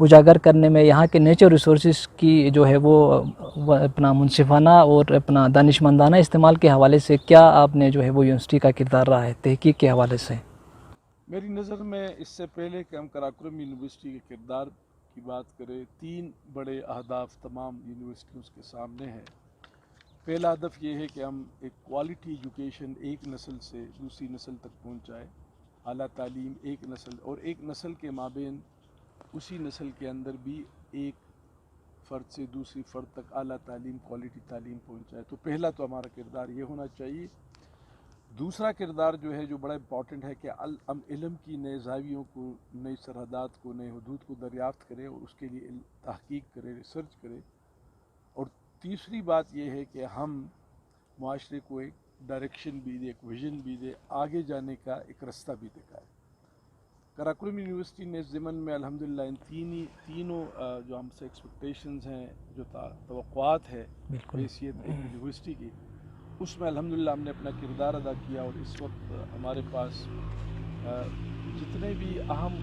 اجاگر کرنے میں یہاں کے نیچر ریسورسز کی جو ہے وہ اپنا منصفانہ اور اپنا دانشمندانہ استعمال کے حوالے سے کیا آپ نے جو ہے وہ یونیورسٹی کا کردار رہا ہے تحقیق کے حوالے سے؟ میری نظر میں اس سے پہلے کہ ہم قراقرم یونیورسٹی کے کردار کی بات کریں، 3 بڑے اہداف تمام یونیورسٹیوں کے سامنے ہیں۔ پہلا ہدف یہ ہے کہ ہم ایک کوالٹی ایجوکیشن ایک نسل سے دوسری نسل تک پہنچائے، اعلیٰ تعلیم ایک نسل اور ایک نسل کے مابین اسی نسل کے اندر بھی ایک فرد سے دوسری فرد تک اعلیٰ تعلیم کوالٹی تعلیم پہنچائے۔ تو پہلا تو ہمارا کردار یہ ہونا چاہیے۔ دوسرا کردار جو ہے جو بڑا امپورٹنٹ ہے کہ ہم علم کی نئے زاویوں کو، نئی سرحدات کو، نئے حدود کو دریافت کرے اور اس کے لیے تحقیق کرے، ریسرچ کرے۔ اور تیسری بات یہ ہے کہ ہم معاشرے کو ایک ڈائریکشن بھی دے، ایک ویژن بھی دے، آگے جانے کا ایک راستہ بھی دکھائے۔ قراقرم یونیورسٹی نے اس ضمن میں الحمدللہ ان تینوں جو ہم سے ایکسپیکٹیشنز ہیں، جو توقعات ہے حیثیت ایک یونیورسٹی کی، اس میں الحمدللہ ہم نے اپنا کردار ادا کیا۔ اور اس وقت ہمارے پاس جتنے بھی اہم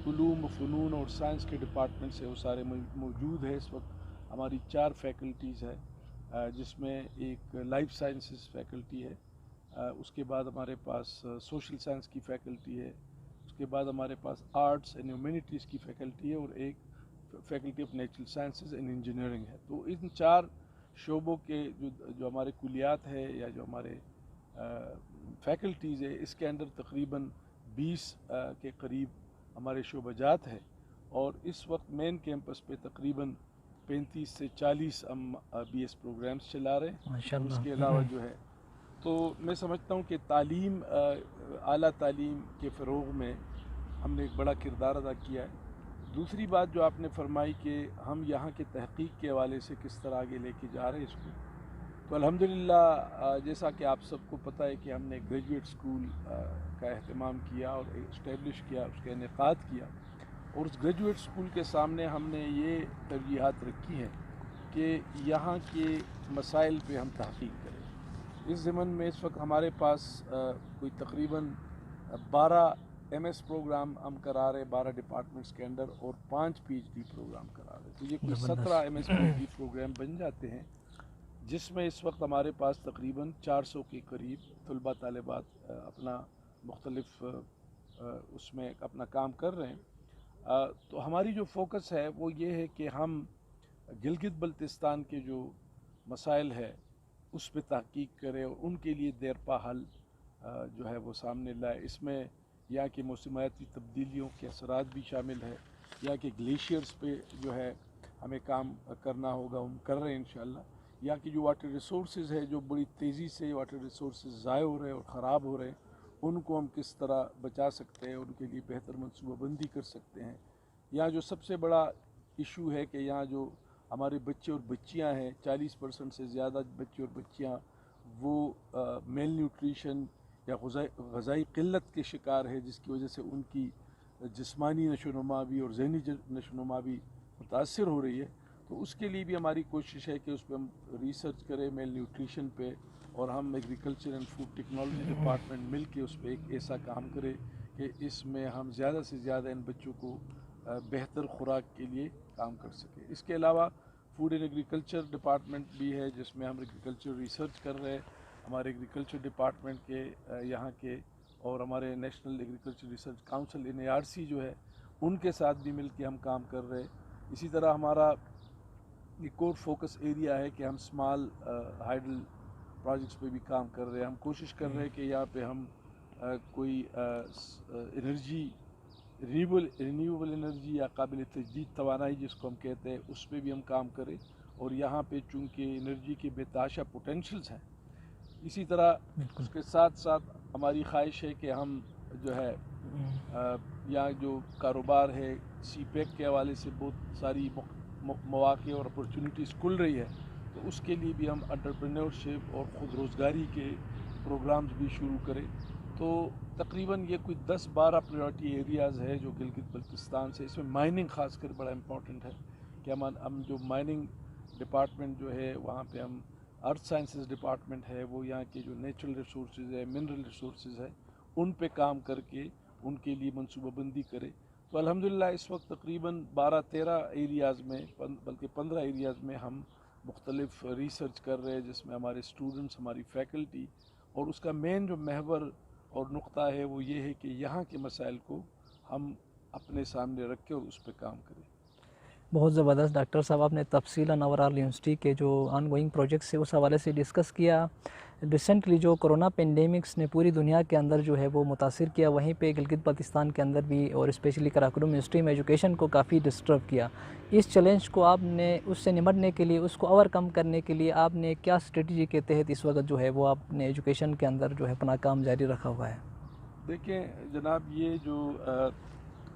علوم و فنون اور سائنس کے ڈپارٹمنٹس ہیں وہ سارے موجود ہیں۔ اس وقت ہماری 4 فیکلٹیز ہے، جس میں ایک لائف سائنسز فیکلٹی ہے، اس کے بعد ہمارے پاس سوشل سائنس کی فیکلٹی ہے، اس کے بعد ہمارے پاس آرٹس اینڈ ہیومینٹیز کی فیکلٹی ہے، اور ایک faculty of natural sciences and engineering ہے۔ تو ان 4 شعبوں کے جو ہمارے کلیات ہے یا جو ہمارے فیکلٹیز ہے، اس کے اندر تقریباً 20 کے قریب ہمارے شعبہ جات ہے، اور اس وقت مین کیمپس پہ تقریباً 35 سے 40 ہم بی ایس پروگرامز چلا رہے ہیں۔ اس کے علاوہ جو ہے تو میں سمجھتا ہوں کہ تعلیم، اعلیٰ تعلیم کے فروغ میں ہم نے ایک بڑا کردار ادا کیا ہے۔ دوسری بات جو آپ نے فرمائی کہ ہم یہاں کے تحقیق کے حوالے سے کس طرح آگے لے کے جا رہے ہیں اس کو، تو الحمدللہ جیسا کہ آپ سب کو پتہ ہے کہ ہم نے گریجویٹ سکول کا اہتمام کیا اور اسٹیبلش کیا، اس کا انعقاد کیا، اور اس گریجویٹ سکول کے سامنے ہم نے یہ ترجیحات رکھی ہیں کہ یہاں کے مسائل پہ ہم تحقیق کریں۔ اس ضمن میں اس وقت ہمارے پاس کوئی تقریباً 12 ایم ایس پروگرام ہم کرا رہے 12 ڈپارٹمنٹس کے اندر، اور 5 پی ایچ ڈی پروگرام کرا رہے، تو یہ کوئی 17 M S P H D programme بن جاتے ہیں، جس میں اس وقت ہمارے پاس تقریباً 400 کے قریب طلباء طالبات اپنا مختلف اس میں اپنا کام کر رہے ہیں۔ تو ہماری جو فوکس ہے وہ یہ ہے کہ ہم گلگت بلتستان کے جو مسائل ہے اس پہ تحقیق کریں اور ان کے لیے دیرپا حل جو ہے وہ سامنے لائے۔ اس میں یا کہ موسمیاتی تبدیلیوں کے اثرات بھی شامل ہے، یا کہ گلیشیئرز پہ جو ہے ہمیں کام کرنا ہوگا، ہم کر رہے ہیں انشاءاللہ، یا کہ جو واٹر ریسورسز ہے جو بڑی تیزی سے واٹر ریسورسز ضائع ہو رہے ہیں اور خراب ہو رہے ہیں، ان کو ہم کس طرح بچا سکتے ہیں، ان کے لیے بہتر منصوبہ بندی کر سکتے ہیں۔ یا جو سب سے بڑا ایشو ہے کہ یہاں جو ہمارے بچے اور بچیاں ہیں، 40% سے زیادہ بچے اور بچیاں وہ میل نیوٹریشن یا غذائی قلت کے شکار ہے، جس کی وجہ سے ان کی جسمانی نشو و نما بھی اور ذہنی نشو و نما بھی متاثر ہو رہی ہے۔ تو اس کے لیے بھی ہماری کوشش ہے کہ اس پہ ہم ریسرچ کریں میل نیوٹریشن پہ، اور ہم agriculture and food technology department مل کے اس پہ ایک ایسا کام کرے کہ اس میں ہم زیادہ سے زیادہ ان بچوں کو بہتر خوراک کے لیے کام کر سکیں۔ اس کے علاوہ فوڈ اینڈ ایگریکلچر ڈپارٹمنٹ بھی ہے، جس میں ہم ایگریکلچر ریسرچ کر رہے ہیں۔ ہمارے ایگریکلچر ڈپارٹمنٹ کے یہاں کے اور ہمارے national agriculture research council NARC جو ہے ان کے ساتھ بھی مل کے ہم کام کر رہے ہیں۔ اسی طرح ہمارا ایک اور فوکس ایریا ہے کہ ہم اسمال ہائیڈل پروجیکٹس پہ بھی کام کر رہے ہیں۔ ہم کوشش کر رہے ہیں کہ یہاں پہ ہم کوئی انرجی رینیویبل انرجی یا قابل تجدید توانائی جس کو ہم کہتے ہیں، اس پہ بھی ہم کام کریں، اور یہاں پہ چونکہ انرجی کے بے تحاشا پوٹینشلز ہیں، اسی طرح اس کے ساتھ ساتھ ہماری خواہش ہے کہ ہم جو ہے یہاں جو کاروبار ہے سی پیک کے حوالے سے بہت ساری مواقع اور اپرچونیٹیز کھل رہی ہے، تو اس کے لیے بھی ہم انٹرپرینورشپ اور خود روزگاری کے پروگرامز بھی شروع کریں۔ تو تقریباً یہ کوئی 10-12 پریورٹی ایریاز ہے جو گلگت بلتستان سے، اس میں مائننگ خاص کر بڑا امپورٹنٹ ہے کہ ہم جو مائننگ ڈپارٹمنٹ جو ہے وہاں پہ ہم ارتھ سائنسز ڈپارٹمنٹ ہے، وہ یہاں کے جو نیچرل ریسورسز ہے، منرل ریسورسز ہے، ان پہ کام کر کے ان کے لیے منصوبہ بندی کرے۔ تو الحمدللہ اس وقت تقریباً 12-13 ایریاز میں بلکہ 15 ایریاز میں ہم مختلف ریسرچ کر رہے ہیں، جس میں ہمارے اسٹوڈنٹس، ہماری فیکلٹی، اور اس کا مین جو محور اور نقطہ ہے وہ یہ ہے کہ یہاں کے مسائل کو ہم اپنے سامنے رکھیں اور اس پہ کام کریں۔ بہت زبردست ڈاکٹر صاحب، آپ نے تفصیلاً اوورآل یونیورسٹی کے جو آن گوئنگ پروجیکٹس ہے اس حوالے سے ڈسکس کیا۔ ریسنٹلی جو کرونا پینڈیمکس نے پوری دنیا کے اندر جو ہے وہ متاثر کیا، وہیں پہ گلگت بلتستان کے اندر بھی، اور اسپیشلی قراقرم یونیورسٹی میں ایجوکیشن کو کافی ڈسٹرب کیا۔ اس چیلنج کو آپ نے اس سے نمٹنے کے لیے، اس کو اوور کم کرنے کے لیے آپ نے کیا اسٹریٹجی کے تحت اس وقت جو ہے وہ آپ نے ایجوکیشن کے اندر جو ہے اپنا کام جاری رکھا ہوا ہے؟ دیکھیں جناب، یہ جو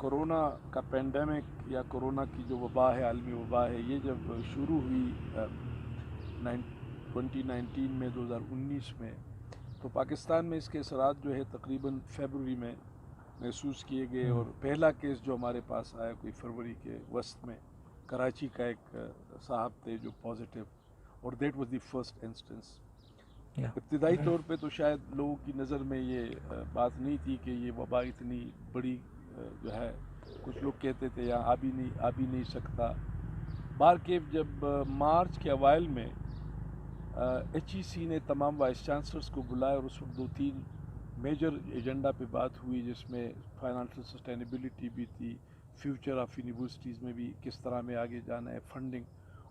کرونا کا پینڈیمک یا کرونا کی جو وبا ہے، عالمی وبا ہے، یہ جب شروع ہوئی 2019 میں، 2019 میں، تو پاکستان میں اس کے اثرات جو ہے تقریباً فیبروری میں محسوس کیے گئے، اور پہلا کیس جو ہمارے پاس آیا کوئی فروری کے وسط میں، کراچی کا ایک صاحب تھے جو پازیٹیو، اور that was the first instance. ابتدائی طور پہ تو شاید لوگوں کی نظر میں یہ بات نہیں تھی کہ یہ وبا اتنی بڑی جو ہے، کچھ لوگ کہتے تھے یہاں آ بھی نہیں سکتا۔ بہرکیف جب مارچ کے اوائل میں ایچ ای سی نے تمام وائس چانسلرز کو بلایا، اور اس وقت 2-3 میجر ایجنڈا پہ بات ہوئی، جس میں فائنانشل سسٹینیبلٹی بھی تھی، فیوچر آف یونیورسٹیز میں بھی کس طرح میں آگے جانا ہے، فنڈنگ۔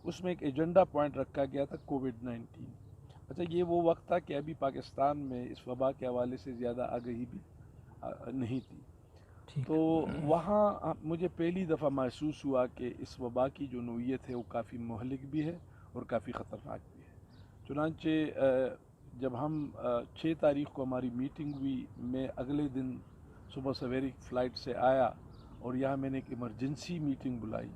اس میں ایک ایجنڈا پوائنٹ رکھا گیا تھا کووڈ-19۔ اچھا، یہ وہ وقت تھا کہ ابھی پاکستان میں اس وبا کے حوالے سے زیادہ آگہی بھی نہیں تھی، تو وہاں مجھے پہلی دفعہ محسوس ہوا کہ اس وبا کی جو نوعیت ہے وہ کافی مہلک بھی ہے اور کافی خطرناک بھی ہے۔ چنانچہ جب ہم 6 تاریخ کو ہماری میٹنگ ہوئی، میں اگلے دن صبح سویرے فلائٹ سے آیا، اور یہاں میں نے ایک ایمرجنسی میٹنگ بلائی۔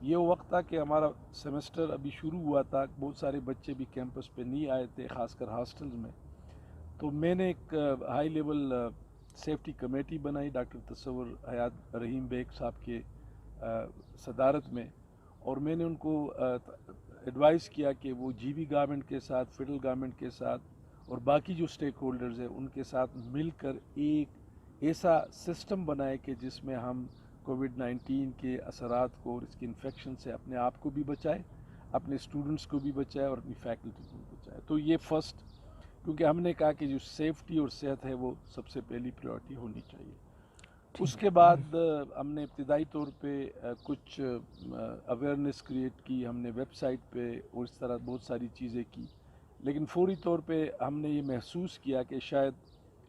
یہ وقت تھا کہ ہمارا سیمسٹر ابھی شروع ہوا تھا، بہت سارے بچے بھی کیمپس پہ نہیں آئے تھے، خاص کر ہاسٹلز میں۔ تو میں نے ایک ہائی لیول سیفٹی کمیٹی بنائی ڈاکٹر تصور حیات رحیم بیگ صاحب کے صدارت میں، اور میں نے ان کو ایڈوائز کیا کہ وہ جی بی گورنمنٹ کے ساتھ، فیڈرل گورنمنٹ کے ساتھ، اور باقی جو اسٹیک ہولڈرز ہیں ان کے ساتھ مل کر ایک ایسا سسٹم بنائے کہ جس میں ہم کووڈ-19 کے اثرات کو اور اس کی انفیکشن سے اپنے آپ کو بھی بچائے، اپنے اسٹوڈنٹس کو بھی بچائے، اور اپنی فیکلٹی کو بھی بچائے۔ تو یہ فرسٹ، کیونکہ ہم نے کہا کہ جو سیفٹی اور صحت ہے وہ سب سے پہلی پریورٹی ہونی چاہیے۔ اس کے بعد ہم نے ابتدائی طور پہ کچھ اویئرنیس کریٹ کی، ہم نے ویب سائٹ پہ اور اس طرح بہت ساری چیزیں کی، لیکن فوری طور پہ ہم نے یہ محسوس کیا کہ شاید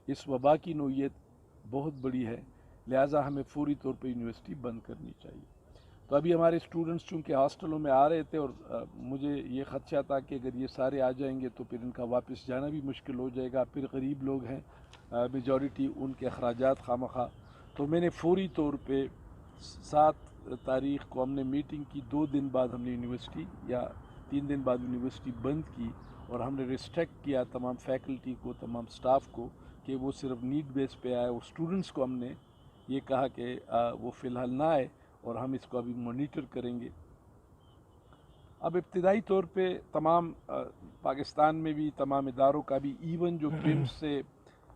اس وبا کی نوعیت بہت بڑی ہے، لہٰذا ہمیں فوری طور پہ یونیورسٹی بند کرنی چاہیے۔ تو ابھی ہمارے اسٹوڈنٹس چونکہ ہاسٹلوں میں آ رہے تھے، اور مجھے یہ خدشہ تھا کہ اگر یہ سارے آ جائیں گے تو پھر ان کا واپس جانا بھی مشکل ہو جائے گا، پھر غریب لوگ ہیں میجورٹی، ان کے اخراجات خواہ، تو میں نے فوری طور پہ 7 تاریخ کو ہم نے میٹنگ کی، 2 دن بعد ہم نے یونیورسٹی، یا 3 دن بعد یونیورسٹی بند کی، اور ہم نے ریسٹرکٹ کیا تمام فیکلٹی کو، تمام سٹاف کو، کہ وہ صرف نیڈ بیس پہ آئے، اور اسٹوڈنٹس کو ہم نے یہ کہا کہ وہ فی الحال نہ آئے، اور ہم اس کو ابھی مانیٹر کریں گے۔ اب ابتدائی طور پہ تمام پاکستان میں بھی تمام اداروں کا بھی، ایون جو کرمس سے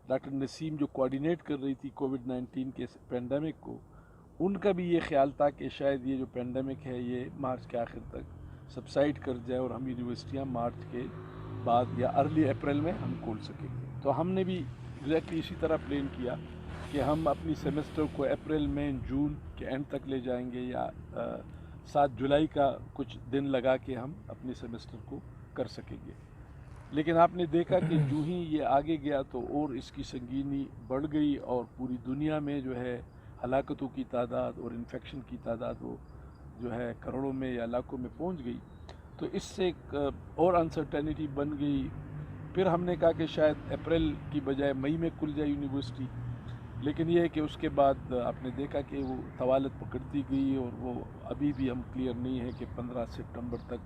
ڈاکٹر نسیم جو کوارڈینیٹ کر رہی تھی کووڈ-19 کے پینڈیمک کو، ان کا بھی یہ خیال تھا کہ شاید یہ جو پینڈیمک ہے یہ مارچ کے آخر تک سبسائڈ کر جائے، اور ہم یونیورسٹیاں مارچ کے بعد یا ارلی اپریل میں ہم کھول سکیں گے۔ تو ہم نے بھی ایگزیکٹلی اسی طرح پلان کیا کہ ہم اپنی سیمسٹر کو اپریل میں جون کے اینڈ تک لے جائیں گے، یا 7 جولائی کا کچھ دن لگا کے ہم اپنے سیمسٹر کو کر سکیں گے۔ لیکن آپ نے دیکھا کہ جو ہی یہ آگے گیا تو اور اس کی سنگینی بڑھ گئی، اور پوری دنیا میں جو ہے ہلاکتوں کی تعداد اور انفیکشن کی تعداد وہ جو ہے کروڑوں میں یا لاکھوں میں پہنچ گئی۔ تو اس سے ایک اور انسرٹینٹی بن گئی۔ پھر ہم نے کہا کہ شاید اپریل کی بجائے مئی میں کھل جائے یونیورسٹی، لیکن یہ ہے کہ اس کے بعد آپ نے دیکھا کہ وہ طوالت پکڑتی گئی، اور وہ ابھی بھی ہم کلیئر نہیں ہے کہ 15 سپٹمبر تک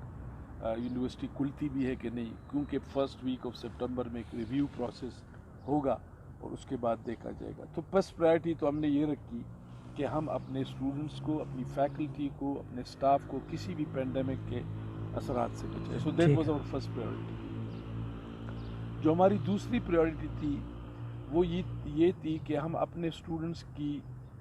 یونیورسٹی کھلتی بھی ہے کہ نہیں، کیونکہ فرسٹ ویک آف سپٹمبر میں ایک ریویو پروسیس ہوگا، اور اس کے بعد دیکھا جائے گا۔ تو فرسٹ پرائرٹی تو ہم نے یہ رکھی کہ ہم اپنے اسٹوڈنٹس کو، اپنی فیکلٹی کو، اپنے اسٹاف کو کسی بھی پینڈیمک کے اثرات سے بچائے۔ So that was our first priority. جو ہماری دوسری پرائرٹی تھی وہ یہ تھی کہ ہم اپنے اسٹوڈنٹس کی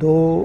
2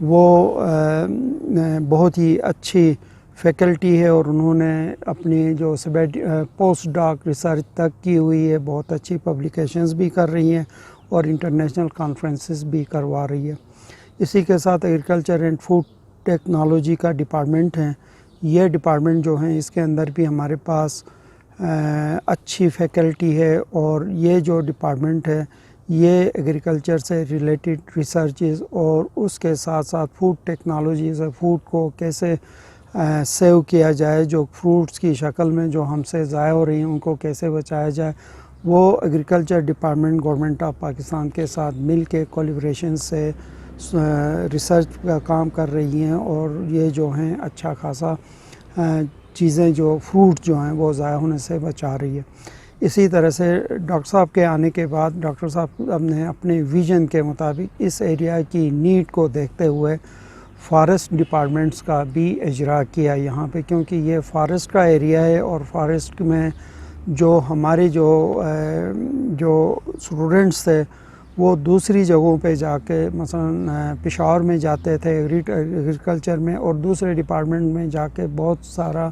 وہ بہت ہی اچھی فیکلٹی ہے اور انہوں نے اپنی جو پوسٹ ڈاک ریسرچ تک کی ہوئی ہے، بہت اچھی پبلیکیشنز بھی کر رہی ہیں اور انٹرنیشنل کانفرنسز بھی کروا رہی ہے۔ اسی کے ساتھ ایگریکلچر اینڈ فوڈ ٹیکنالوجی کا ڈپارٹمنٹ ہے، یہ ڈپارٹمنٹ جو ہیں اس کے اندر بھی ہمارے پاس اچھی فیکلٹی ہے، اور یہ جو ڈپارٹمنٹ ہے یہ ایگریکلچر سے ریلیٹڈ ریسرچز اور اس کے ساتھ ساتھ فوڈ ٹیکنالوجیز، فوڈ کو کیسے سیو کیا جائے، جو فروٹس کی شکل میں جو ہم سے ضائع ہو رہی ہیں ان کو کیسے بچایا جائے، وہ agriculture department government of Pakistan کے ساتھ مل کے کولیبریشن سے ریسرچ کا کام کر رہی ہیں، اور یہ جو ہیں اچھا خاصا چیزیں جو فروٹ جو ہیں وہ ضائع ہونے سے بچا رہی ہے۔ اسی طرح سے ڈاکٹر صاحب کے آنے کے بعد ڈاکٹر صاحب نے اپنے ویژن کے مطابق اس ایریا کی نیڈ کو دیکھتے ہوئے فارسٹ ڈپارٹمنٹس کا بھی اجرا کیا یہاں پہ، کیونکہ یہ فارسٹ کا ایریا ہے، اور فارسٹ میں جو ہمارے جو اسٹوڈنٹس تھے وہ دوسری جگہوں پہ جا کے مثلا پشاور میں جاتے تھے ایگریکلچر میں، اور دوسرے ڈپارٹمنٹ میں جا کے بہت سارا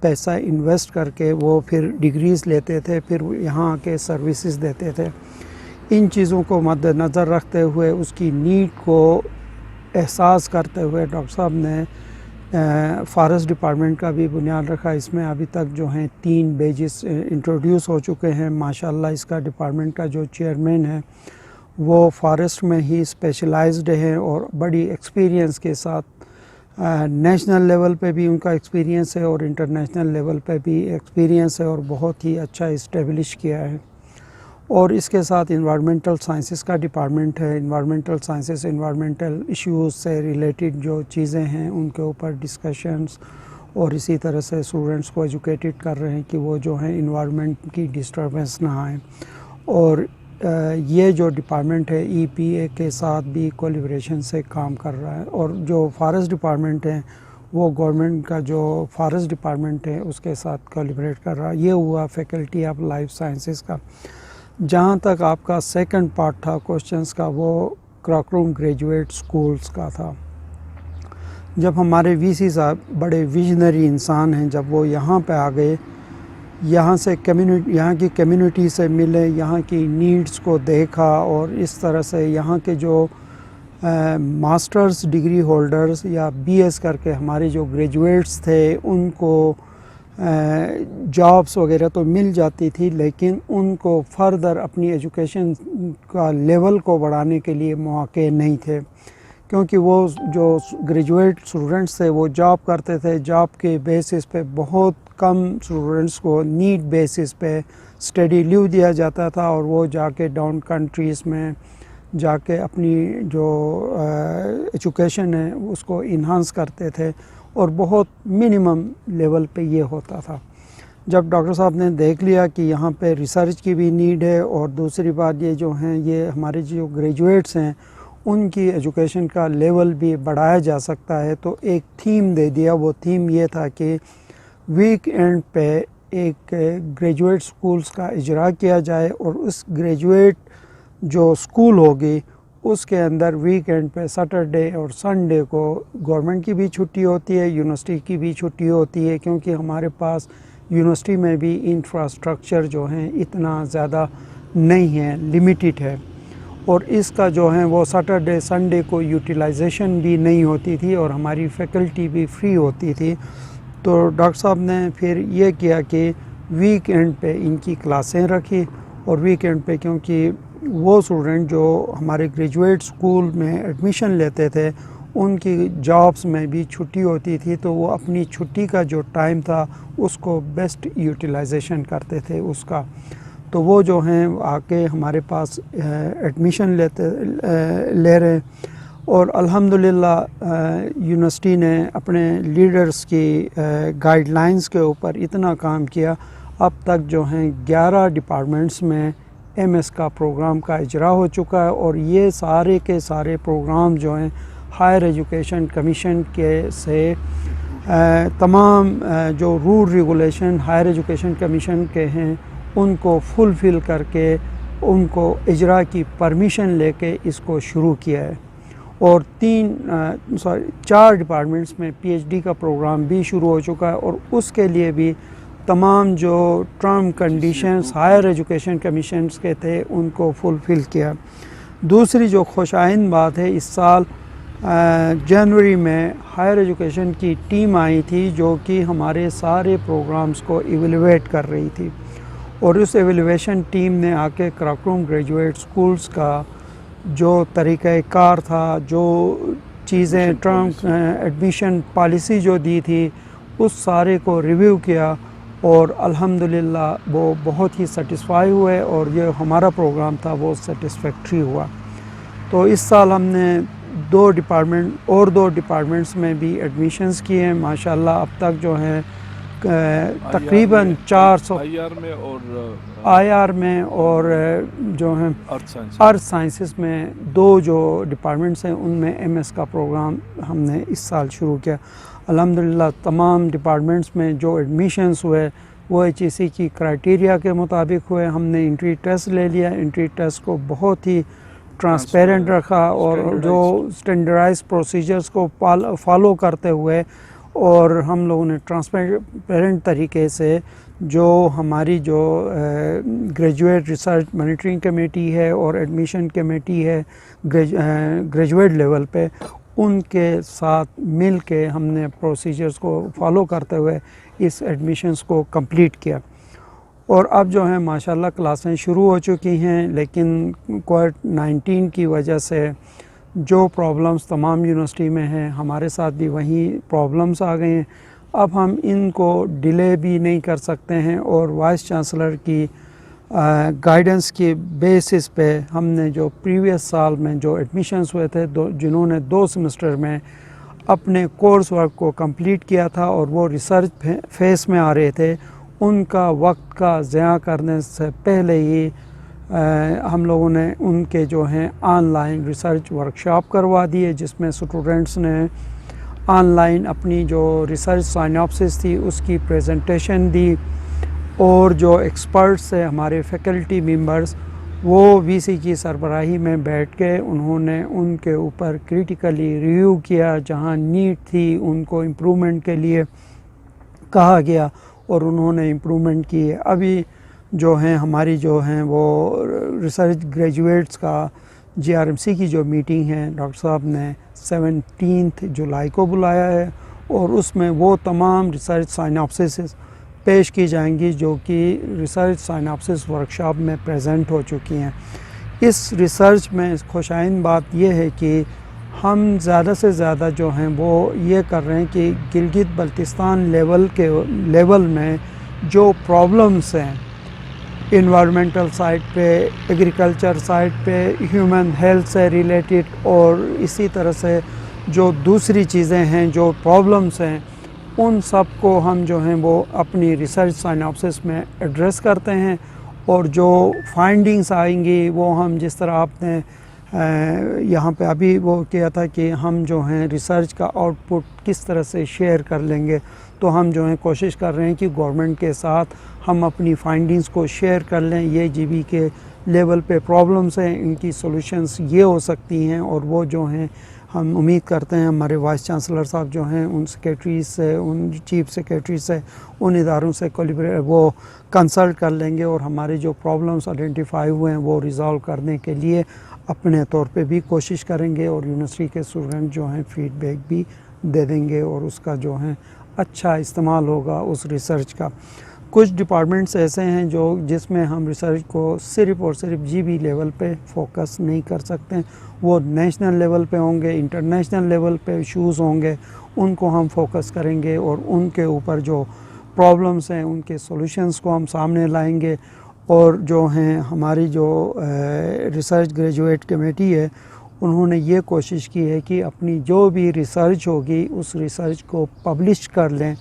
پیسہ انویسٹ کر کے وہ پھر ڈگریز لیتے تھے، پھر یہاں کے سروسز دیتے تھے۔ ان چیزوں کو مد نظر رکھتے ہوئے، اس کی نیڈ کو احساس کرتے ہوئے ڈاکٹر صاحب نے فارسٹ ڈپارٹمنٹ کا بھی بنیاد رکھا۔ اس میں ابھی تک جو ہیں 3 بیجز انٹروڈیوس ہو چکے ہیں ماشاءاللہ۔ اس کا ڈپارٹمنٹ کا جو چیئرمین ہے وہ فارسٹ میں ہی اسپیشلائزڈ ہے، اور بڑی ایکسپیرینس کے ساتھ نیشنل لیول پہ بھی ان کا ایکسپیرینس ہے اور انٹرنیشنل لیول پہ بھی ایکسپیرینس ہے، اور بہت ہی اچھا اسٹیبلش کیا ہے۔ اور اس کے ساتھ انوائرمنٹل سائنسز کا ڈپارٹمنٹ ہے۔ انوائرمنٹل سائنسز انوائرمنٹل ایشوز سے ریلیٹڈ جو چیزیں ہیں ان کے اوپر ڈسکشنز، اور اسی طرح سے اسٹوڈنٹس کو ایجوکیٹڈ کر رہے ہیں کہ وہ جو ہیں انوائرمنٹ کی ڈسٹربنس نہ آئیں۔ اور یہ جو ڈپارٹمنٹ ہے EPA کے ساتھ بھی کولیبریشن سے کام کر رہا ہے، اور جو فارسٹ ڈپارٹمنٹ ہے وہ گورنمنٹ کا جو فارسٹ ڈپارٹمنٹ ہے اس کے ساتھ کولیبریٹ کر رہا ہے۔ یہ ہوا فیکلٹی آف لائف سائنسز کا۔ جہاں تک آپ کا سیکنڈ پارٹ تھا کوشچنس کا، وہ کراکروم گریجویٹ سکولز کا تھا۔ جب ہمارے VC صاحب بڑے ویژنری انسان ہیں، جب وہ یہاں پہ آ گئے، یہاں کی کمیونٹی سے ملے، یہاں کی نیڈز کو دیکھا، اور اس طرح سے یہاں کے جو ماسٹرز ڈگری ہولڈرز یا BS کر کے ہمارے جو گریجویٹس تھے ان کو جابس وغیرہ تو مل جاتی تھی، لیکن ان کو فردر اپنی ایجوکیشن کا لیول کو بڑھانے کے لیے مواقع نہیں تھے، کیونکہ وہ جو گریجویٹ اسٹوڈنٹس تھے وہ جاب کرتے تھے، جاب کے بیسس پہ بہت کم اسٹوڈنٹس کو نیڈ بیسس پہ اسٹڈی لیو دیا جاتا تھا، اور وہ جا کے ڈاؤن کنٹریز میں جا کے اپنی جو ایجوکیشن ہے اس کو انہانس کرتے تھے، اور بہت منیمم لیول پہ یہ ہوتا تھا۔ جب ڈاکٹر صاحب نے دیکھ لیا کہ یہاں پہ ریسرچ کی بھی نیڈ ہے، اور دوسری بات یہ جو ہیں یہ ہمارے جو گریجویٹس ہیں ان کی ایجوکیشن کا لیول بھی بڑھایا جا سکتا ہے، تو ایک تھیم دے دیا۔ وہ تھیم یہ تھا کہ ویک اینڈ پہ ایک گریجویٹ سکولز کا اجرا کیا جائے، اور اس گریجویٹ جو سکول ہوگی اس کے اندر ویک اینڈ پہ سیٹرڈے اور سنڈے کو گورنمنٹ کی بھی چھٹی ہوتی ہے، یونیورسٹی کی بھی چھٹی ہوتی ہے، کیونکہ ہمارے پاس یونیورسٹی میں بھی انفراسٹرکچر جو ہیں اتنا زیادہ نہیں ہے، لمیٹڈ ہے، اور اس کا جو ہے وہ سیٹرڈے سنڈے کو یوٹیلائزیشن بھی نہیں ہوتی تھی، اور ہماری فیکلٹی بھی فری ہوتی تھی۔ تو ڈاکٹر صاحب نے پھر یہ کیا کہ ویک اینڈ پہ ان کی کلاسیں رکھی، اور ویک اینڈ پہ کیونکہ وہ اسٹوڈنٹ جو ہمارے گریجویٹ سکول میں ایڈمیشن لیتے تھے ان کی جابس میں بھی چھٹی ہوتی تھی، تو وہ اپنی چھٹی کا جو ٹائم تھا اس کو بیسٹ یوٹیلائزیشن کرتے تھے اس کا۔ تو وہ جو ہیں آ کے ہمارے پاس ایڈمیشن لے رہے، اور الحمدللہ یونیورسٹی نے اپنے لیڈرز کی گائیڈ لائنز کے اوپر اتنا کام کیا، اب تک جو ہیں 11 ڈپارٹمنٹس میں MS کا پروگرام کا اجرا ہو چکا ہے، اور یہ سارے کے سارے پروگرام جو ہیں ہائر ایجوکیشن کمیشن کے سے تمام جو rule regulation higher education commission کے ہیں ان کو فلفل کر کے ان کو اجرا کی پرمیشن لے کے اس کو شروع کیا ہے۔ اور 4 ڈپارٹمنٹس میں پی ایچ ڈی کا پروگرام بھی شروع ہو چکا ہے، اور اس کے لیے بھی تمام جو term conditions higher education commissions کے تھے ان کو فلفل کیا۔ دوسری جو خوش آئند بات ہے، اس سال جنوری میں ہائر ایجوکیشن کی ٹیم آئی تھی جو کہ ہمارے سارے پروگرامز کو ایویلویٹ کر رہی تھی، اور اس ایویلویشن ٹیم نے آ کے کراکرم گریجویٹ سکولز کا جو طریقہ کار تھا، جو چیزیں ٹرم ایڈمیشن پالیسی جو دی تھی، اس سارے کو ریویو کیا، اور الحمدللہ وہ بہت ہی سیٹسفائی ہوئے، اور یہ ہمارا پروگرام تھا وہ سیٹسفیکٹری ہوا۔ تو اس سال ہم نے 2 ڈپارٹمنٹس میں بھی ایڈمیشنز کیے ہیں ماشاءاللہ۔ اب تک جو ہے تقریباً 400 آئی آر میں اور جو ہیں ارتھ سائنسز میں 2 جو ڈپارٹمنٹس ہیں ان میں ایم ایس کا پروگرام ہم نے اس سال شروع کیا۔ الحمدللہ تمام ڈپارٹمنٹس میں جو ایڈمیشنز ہوئے وہ ایچ ای سی کی کرائٹیریا کے مطابق ہوئے۔ ہم نے انٹری ٹیسٹ لے لیا، انٹری ٹیسٹ کو بہت ہی ٹرانسپیرنٹ رکھا، اور جو اسٹینڈرڈائز پروسیجرز کو فالو کرتے ہوئے، اور ہم لوگوں نے ٹرانسپیرنٹ طریقے سے جو ہماری جو گریجویٹ ریسرچ مانیٹرنگ کمیٹی ہے اور ایڈمیشن کمیٹی ہے گریجویٹ لیول پہ، ان کے ساتھ مل کے ہم نے پروسیجرز کو فالو کرتے ہوئے اس ایڈمیشنز کو کمپلیٹ کیا۔ اور اب جو ہیں ماشاءاللہ کلاسیں شروع ہو چکی ہیں، لیکن کووڈ-19 کی وجہ سے جو پرابلمز تمام یونیورسٹی میں ہیں، ہمارے ساتھ بھی وہی پرابلمز آ گئے ہیں۔ اب ہم ان کو ڈیلے بھی نہیں کر سکتے ہیں، اور وائس چانسلر کی گائیڈنس کی بیسس پہ ہم نے جو پریویس سال میں جو ایڈمیشنز ہوئے تھے، جنہوں نے 2 سیمسٹر میں اپنے کورس ورک کو کمپلیٹ کیا تھا اور وہ ریسرچ فیس میں آ رہے تھے، ان کا وقت کا ضیاع کرنے سے پہلے ہی ہم لوگوں نے ان کے جو ہیں آن لائن ریسرچ ورکشاپ کروا دیے، جس میں اسٹوڈنٹس نے آن لائن اپنی جو ریسرچ سائناپسس تھی اس کی پریزنٹیشن دی، اور جو ایکسپرٹس ہیں ہمارے فیکلٹی ممبرز وہ وی سی کی سربراہی میں بیٹھ کے انہوں نے ان کے اوپر کریٹیکلی ریویو کیا، جہاں نیڈ تھی ان کو امپرومنٹ کے لیے کہا گیا، اور انہوں نے امپرومنٹ کی ہے۔ ابھی جو ہیں ہماری جو ہیں وہ ریسرچ گریجویٹس کا جی آر ایم سی کی جو میٹنگ ہے، ڈاکٹر صاحب نے 17 جولائی کو بلایا ہے، اور اس میں وہ تمام ریسرچ سائناپسس پیش کی جائیں گی جو کہ ریسرچ سائناپسس ورکشاپ میں پریزنٹ ہو چکی ہیں۔ اس ریسرچ میں خوش آئند بات یہ ہے کہ ہم زیادہ سے زیادہ جو ہیں وہ یہ کر رہے ہیں کہ گلگت بلتستان لیول میں جو پرابلمس ہیں انوائرمنٹل سائٹ پہ، ایگریکلچر سائٹ پہ، ہیومن ہیلتھ سے ریلیٹڈ، اور اسی طرح سے جو دوسری چیزیں ہیں جو پرابلمس ہیں، ان سب کو ہم جو ہیں وہ اپنی ریسرچ سائناپسس میں ایڈریس کرتے ہیں، اور جو فائنڈنگز آئیں گی وہ ہم جس طرح آپ نے یہاں پہ ابھی وہ کیا تھا کہ ہم جو ہیں ریسرچ کا آؤٹ پٹ کس طرح سے شیئر کر لیں گے، تو ہم جو ہیں کوشش کر رہے ہیں کہ گورنمنٹ کے ساتھ ہم اپنی فائنڈنگز کو شیئر کر لیں۔ یہ جی بی کے لیول پہ پرابلمس ہیں، ان کی سولوشنز یہ ہو سکتی ہیں، اور وہ جو ہیں ہم امید کرتے ہیں ہمارے وائس چانسلر صاحب جو ہیں ان سیکریٹریز سے، ان چیف سیکریٹری سے، ان اداروں سے وہ کنسلٹ کر لیں گے، اور ہمارے جو پرابلمس آئیڈینٹیفائی ہوئے ہیں وہ ریزالو کرنے کے لیے اپنے طور پہ بھی کوشش کریں گے، اور یونیورسٹی کے اسٹوڈنٹ جو ہیں فیڈ بیک بھی دے دیں گے، اور اس کا جو ہے اچھا استعمال ہوگا اس ریسرچ کا۔ کچھ ڈپارٹمنٹس ایسے ہیں جس میں ہم ریسرچ کو صرف اور صرف جی بی لیول پہ فوکس نہیں کر سکتے، وہ نیشنل لیول پہ ہوں گے، انٹرنیشنل لیول پہ ایشوز ہوں گے، ان کو ہم فوکس کریں گے، اور ان کے اوپر جو پرابلمس ہیں ان کے سولوشنز کو ہم سامنے لائیں گے۔ اور جو ہیں ہماری جو ریسرچ گریجویٹ کمیٹی ہے، انہوں نے یہ کوشش کی ہے کہ اپنی جو بھی ریسرچ ہوگی اس ریسرچ کو پبلش کر لیں،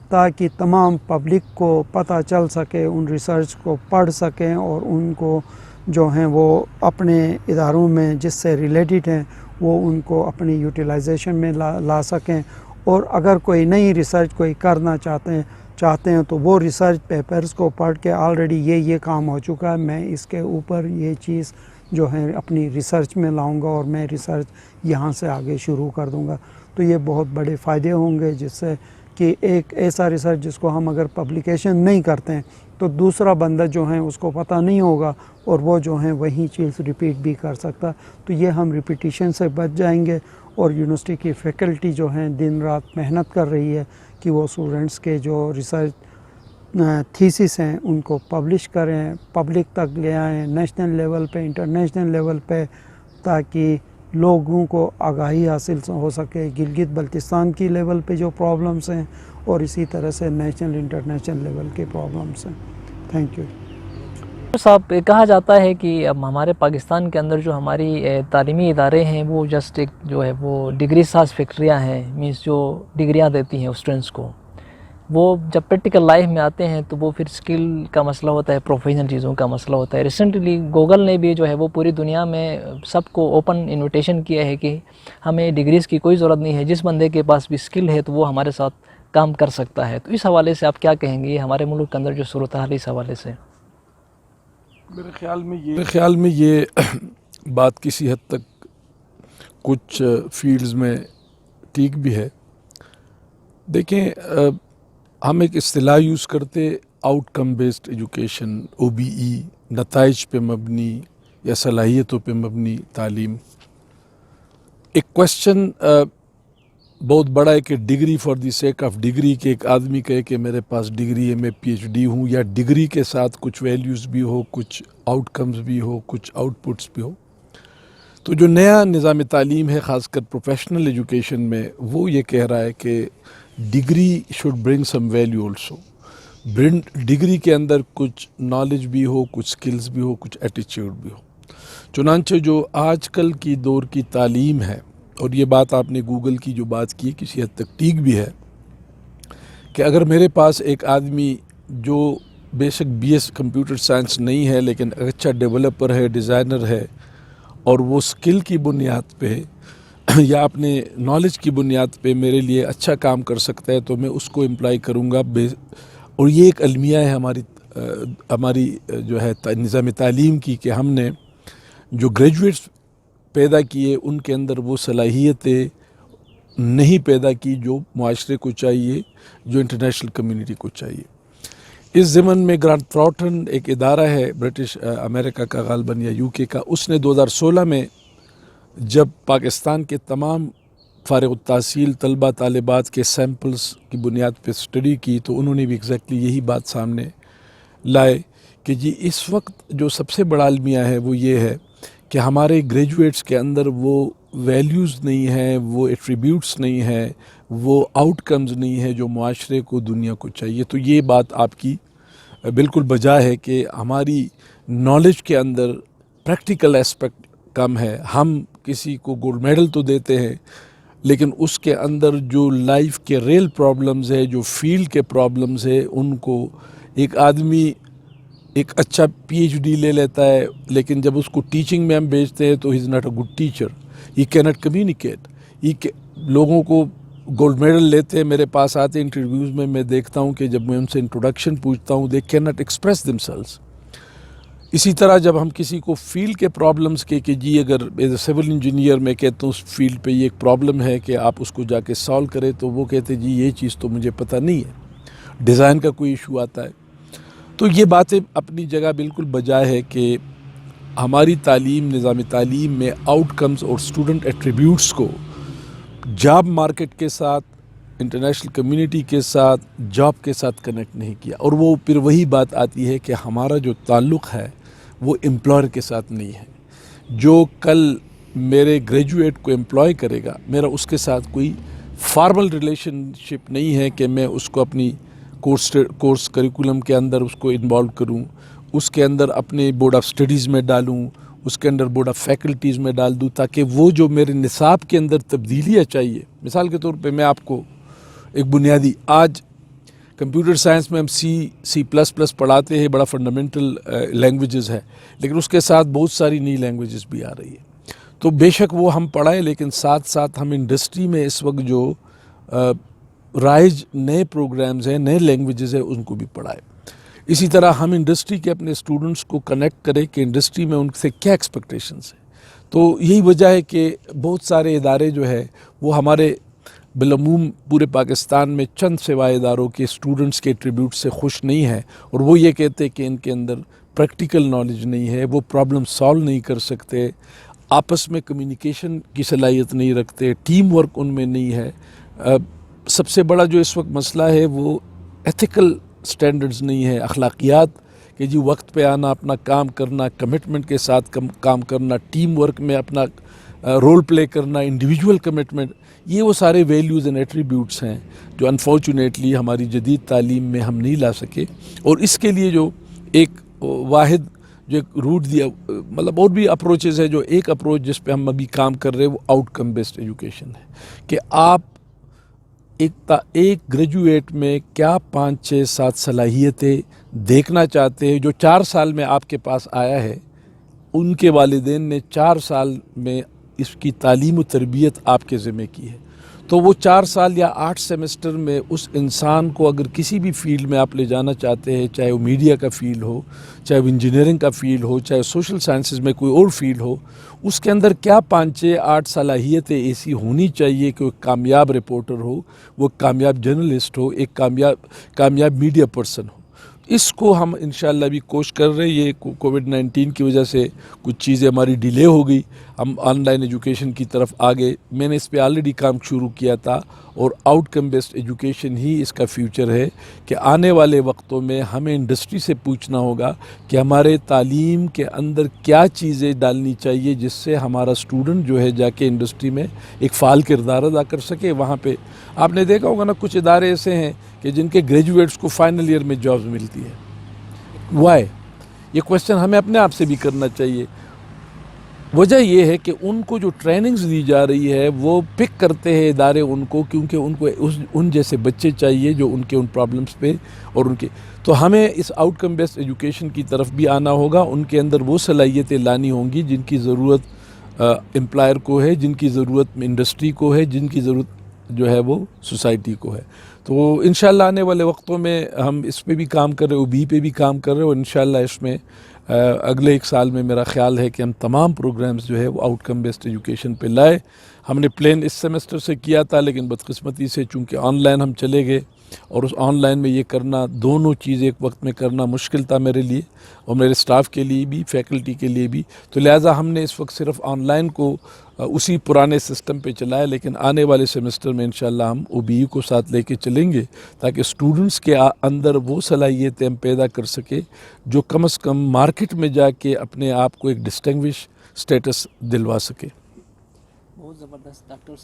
تاکہ تمام پبلک کو پتہ چل سکے، ان ریسرچ کو پڑھ سکیں، اور ان کو جو ہیں وہ اپنے اداروں میں جس سے ریلیٹڈ ہیں وہ ان کو اپنی یوٹیلائزیشن میں لا سکیں، اور اگر کوئی نئی ریسرچ کوئی کرنا چاہتے ہیں تو وہ ریسرچ پیپرز کو پڑھ کے آلریڈی یہ کام ہو چکا ہے، میں اس کے اوپر یہ چیز جو ہیں اپنی ریسرچ میں لاؤں گا اور میں ریسرچ یہاں سے آگے شروع کر دوں گا. تو یہ بہت بڑے فائدے ہوں گے، جس سے کہ ایک ایسا ریسرچ جس کو ہم اگر پبلیکیشن نہیں کرتے ہیں تو دوسرا بندہ جو ہے اس کو پتہ نہیں ہوگا اور وہ جو ہیں وہی چیز ریپیٹ بھی کر سکتا. تو یہ ہم ریپیٹیشن سے بچ جائیں گے. اور یونیورسٹی کی فیکلٹی جو ہیں دن رات محنت کر رہی ہے کہ وہ اسٹوڈنٹس کے جو ریسرچ تھیسس ہیں ان کو پبلش کریں، پبلک تک لے آئیں، نیشنل لیول پہ، انٹرنیشنل لیول پہ، تاکہ لوگوں کو آگاہی حاصل ہو سکے گلگت بلتستان کی لیول پہ جو پرابلمس ہیں اور اسی طرح سے نیشنل انٹرنیشنل لیول کے پرابلمس ہیں. Thank you. صاحب کہا جاتا ہے کہ اب ہمارے پاکستان کے اندر جو ہماری تعلیمی ادارے ہیں وہ جسٹ ایک جو ہے وہ ڈگری ساز فیکٹریاں ہیں، مینس جو ڈگریاں دیتی ہیں اسٹوڈنٹس کو. وہ جب پریکٹیکل لائف میں آتے ہیں تو وہ پھر اسکل کا مسئلہ ہوتا ہے، پروفیشنل چیزوں کا مسئلہ ہوتا ہے. ریسنٹلی گوگل نے بھی جو ہے وہ پوری دنیا میں سب کو اوپن انویٹیشن کیا ہے کہ ہمیں ڈگریز کی کوئی ضرورت نہیں ہے، جس بندے کے پاس بھی اسکل ہے تو وہ ہمارے ساتھ کام کر سکتا ہے. تو اس حوالے سے آپ کیا کہیں گے، یہ ہمارے ملک کے اندر جو صورتحال ہے اس حوالے سے؟ میرے خیال میں یہ بات کسی حد تک کچھ فیلڈز میں ٹھیک بھی ہے. دیکھیں، ہم ایک اصطلاح یوز کرتے آؤٹ کم بیسڈ ایجوکیشن، OBE، نتائج پہ مبنی یا صلاحیتوں پہ مبنی تعلیم. ایک کوشچن بہت بڑا ہے کہ degree for the sake of degree, کہ ایک آدمی کہے کہ میرے پاس ڈگری ہے، میں PhD ہوں، یا ڈگری کے ساتھ کچھ ویلیوز بھی ہو، کچھ آؤٹ کمز بھی ہو، کچھ آؤٹ پٹس بھی ہو. تو جو نیا نظام تعلیم ہے خاص کر پروفیشنل ایجوکیشن میں، وہ یہ کہہ رہا ہے کہ degree should bring some value also. Degree کے اندر کچھ نالج بھی ہو، کچھ سکلز بھی ہو، کچھ ایٹیچیوڈ بھی ہو. چنانچہ جو آج کل کی دور کی تعلیم ہے، اور یہ بات آپ نے گوگل کی جو بات کی کسی حد تک ٹھیک بھی ہے، کہ اگر میرے پاس ایک آدمی جو بے شک BS کمپیوٹر سائنس نہیں ہے لیکن اچھا ڈیولپر ہے، ڈیزائنر ہے، اور وہ سکل کی بنیاد پہ یا اپنے نالج کی بنیاد پہ میرے لیے اچھا کام کر سکتا ہے تو میں اس کو امپلائی کروں گا. اور یہ ایک المیہ ہے ہماری جو ہے نظام تعلیم کی، کہ ہم نے جو گریجویٹس پیدا کیے ان کے اندر وہ صلاحیتیں نہیں پیدا کی جو معاشرے کو چاہیے، جو انٹرنیشنل کمیونٹی کو چاہیے. اس ضمن میں گرانٹ تھراٹن ایک ادارہ ہے برٹش امریکہ کا غالباً یا UK کا، اس نے 2016 میں جب پاکستان کے تمام فارغ التحصیل طلبہ طالبات کے سیمپلز کی بنیاد پہ اسٹڈی کی، تو انہوں نے بھی ایگزیکٹلی یہی بات سامنے لائے کہ جی اس وقت جو سب سے بڑا المیہ ہے وہ یہ ہے کہ ہمارے گریجویٹس کے اندر وہ ویلیوز نہیں ہیں، وہ ایٹریبیوٹس نہیں ہیں، وہ آؤٹ کمز نہیں ہے جو معاشرے کو، دنیا کو چاہیے. تو یہ بات آپ کی بالکل بجا ہے کہ ہماری نالج کے اندر پریکٹیکل اسپیکٹ کم ہے. ہم کسی کو گولڈ میڈل تو دیتے ہیں لیکن اس کے اندر جو لائف کے ریل پرابلمز ہے، جو فیلڈ کے پرابلمز ہے، ان کو ایک آدمی ایک اچھا PhD لے لیتا ہے لیکن جب اس کو ٹیچنگ میں ہم بھیجتے ہیں تو he is not a good teacher. He can't communicate. لوگوں کو گولڈ میڈل لیتے ہیں میرے پاس آتے انٹرویوز میں دیکھتا ہوں کہ جب میں ان سے انٹروڈکشن پوچھتا ہوں they can not express themselves. اسی طرح جب ہم کسی کو فیلڈ کے پرابلمز کے کہ جی اگر ایز اے سول انجینئر میں کہتا ہوں اس فیلڈ پہ یہ ایک پرابلم ہے کہ آپ اس کو جا کے سالو کرے، تو وہ کہتے جی یہ چیز تو مجھے پتہ نہیں ہے. ڈیزائن کا کوئی ایشو آتا ہے. تو یہ باتیں اپنی جگہ بالکل بجا ہے کہ ہماری تعلیم، نظام تعلیم میں آؤٹ کمز اور اسٹوڈنٹ ایٹریبیوٹس کو جاب مارکیٹ کے ساتھ، انٹرنیشنل کمیونٹی کے ساتھ، جاب کے ساتھ کنیکٹ نہیں کیا. اور وہ پھر وہی بات آتی ہے کہ ہمارا جو تعلق ہے وہ امپلائر کے ساتھ نہیں ہے. جو کل میرے گریجویٹ کو امپلائی کرے گا، میرا اس کے ساتھ کوئی فارمل ریلیشن شپ نہیں ہے کہ میں اس کو اپنی کورس کریکولم کے اندر اس کو انوالو کروں، اس کے اندر اپنے بورڈ آف اسٹڈیز میں ڈالوں، اس کے اندر بورڈ آف فیکلٹیز میں ڈال دوں، تاکہ وہ جو میرے نصاب کے اندر تبدیلیاں چاہیے. مثال کے طور پہ میں آپ کو ایک بنیادی، آج کمپیوٹر سائنس میں ہم C++ پڑھاتے ہیں، بڑا فنڈامنٹل لینگویجز ہے، لیکن اس کے ساتھ بہت ساری نئی لینگویجز بھی آ رہی ہے. تو بے شک وہ ہم پڑھائیں، لیکن ساتھ ساتھ ہم انڈسٹری میں اس وقت جو رائج نئے پروگرامز ہیں، نئے لینگویجز ہیں، ان کو بھی پڑھائیں. اسی طرح ہم انڈسٹری کے اپنے اسٹوڈنٹس کو کنیکٹ کریں کہ انڈسٹری میں ان سے کیا ایکسپیکٹیشنز ہیں. تو یہی وجہ ہے کہ بہت سارے ادارے جو ہے وہ ہمارے بالعموم پورے پاکستان میں چند سوائے اداروں کے اسٹوڈنٹس کے ایٹریبیوٹ سے خوش نہیں ہیں, اور وہ یہ کہتے کہ ان کے اندر پریکٹیکل نالج نہیں ہے, وہ پرابلم سالو نہیں کر سکتے, آپس میں کمیونیکیشن کی صلاحیت نہیں رکھتے, ٹیم ورک ان میں نہیں ہے. سب سے بڑا جو اس وقت مسئلہ ہے وہ ایتھیکل سٹینڈرڈز نہیں ہے, اخلاقیات, کہ جی وقت پہ آنا, اپنا کام کرنا, کمٹمنٹ کے ساتھ کام کرنا, ٹیم ورک میں اپنا رول پلے کرنا, انڈیویجول کمٹمنٹ, یہ وہ سارے ویلیوز اینڈ ایٹریبیوٹس ہیں جو انفارچونیٹلی ہماری جدید تعلیم میں ہم نہیں لا سکے. اور اس کے لیے جو ایک واحد جو ایک روٹ دیا, مطلب اور بھی اپروچز ہے, جو ایک اپروچ جس پہ ہم ابھی کام کر رہے ہیں وہ آؤٹ کم بیسڈ ایجوکیشن ہے, کہ آپ ایک گریجویٹ میں کیا 5-6-7 صلاحیتیں دیکھنا چاہتے ہیں جو 4 سال میں آپ کے پاس آیا ہے, ان کے والدین نے 4 سال میں اس کی تعلیم و تربیت آپ کے ذمہ کی ہے. تو وہ 4 سال یا 8 سیمسٹر میں اس انسان کو اگر کسی بھی فیلڈ میں آپ لے جانا چاہتے ہیں, چاہے وہ میڈیا کا فیلڈ ہو, چاہے وہ انجینئرنگ کا فیلڈ ہو, چاہے سوشل سائنسز میں کوئی اور فیلڈ ہو, اس کے اندر کیا 5-6-8 صلاحیتیں ایسی ہونی چاہیے کہ وہ کامیاب رپورٹر ہو, وہ کامیاب جرنلسٹ ہو, ایک کامیاب میڈیا پرسن ہو. اس کو ہم انشاءاللہ بھی کوشش کر رہے ہیں. یہ کووڈ-19 کی وجہ سے کچھ چیزیں ہماری ڈیلے ہو گئی, ہم آن لائن ایجوکیشن کی طرف آگے. میں نے اس پہ آلریڈی کام شروع کیا تھا, اور آؤٹ کم بیسڈ ایجوکیشن ہی اس کا فیوچر ہے, کہ آنے والے وقتوں میں ہمیں انڈسٹری سے پوچھنا ہوگا کہ ہمارے تعلیم کے اندر کیا چیزیں ڈالنی چاہیے جس سے ہمارا اسٹوڈنٹ جو ہے جا کے انڈسٹری میں ایک فعال کردار ادا کر سکے. وہاں پہ آپ نے دیکھا ہوگا نا, کچھ ادارے ایسے ہیں کہ جن کے گریجویٹس کو فائنل ایئر میں جابز ملتی ہے. وائی؟ یہ کوشچن ہمیں اپنے آپ سے بھی کرنا چاہیے. وجہ یہ ہے کہ ان کو جو ٹریننگز دی جا رہی ہے وہ پک کرتے ہیں ادارے ان کو, کیونکہ ان کو ان جیسے بچے چاہیے جو ان کے ان پرابلمس پہ اور ان کے. تو ہمیں اس آؤٹ کم بیسڈ ایجوکیشن کی طرف بھی آنا ہوگا. ان کے اندر وہ صلاحیتیں لانی ہوں گی جن کی ضرورت امپلائر کو ہے, جن کی ضرورت انڈسٹری کو ہے, جن کی ضرورت جو ہے وہ سوسائٹی کو ہے. تو انشاءاللہ آنے والے وقتوں میں ہم اس پہ بھی کام کر رہے ہیں, OBE پہ بھی کام کر رہے ہیں, اور انشاءاللہ اس میں اگلے 1 سال میں میرا خیال ہے کہ ہم تمام پروگرامز جو ہے وہ آؤٹ کم بیسڈ ایجوکیشن پہ لائے. ہم نے پلان اس سیمسٹر سے کیا تھا, لیکن بدقسمتی سے چونکہ آن لائن ہم چلے گئے, اور اس آن لائن میں یہ کرنا, دونوں چیزیں ایک وقت میں کرنا مشکل تھا میرے لیے اور میرے سٹاف کے لیے بھی, فیکلٹی کے لیے بھی. تو لہٰذا ہم نے اس وقت صرف آن لائن کو اسی پرانے سسٹم پہ چلایا, لیکن آنے والے سیمسٹر میں انشاءاللہ ہم OBE کو ساتھ لے کے چلیں گے, تاکہ اسٹوڈنٹس کے اندر وہ صلاحیتیں ہم پیدا کر سکے جو کم از کم مارکیٹ میں جا کے اپنے آپ کو ایک ڈسٹنگوش سٹیٹس دلوا سکے. بہت زبردست ڈاکٹر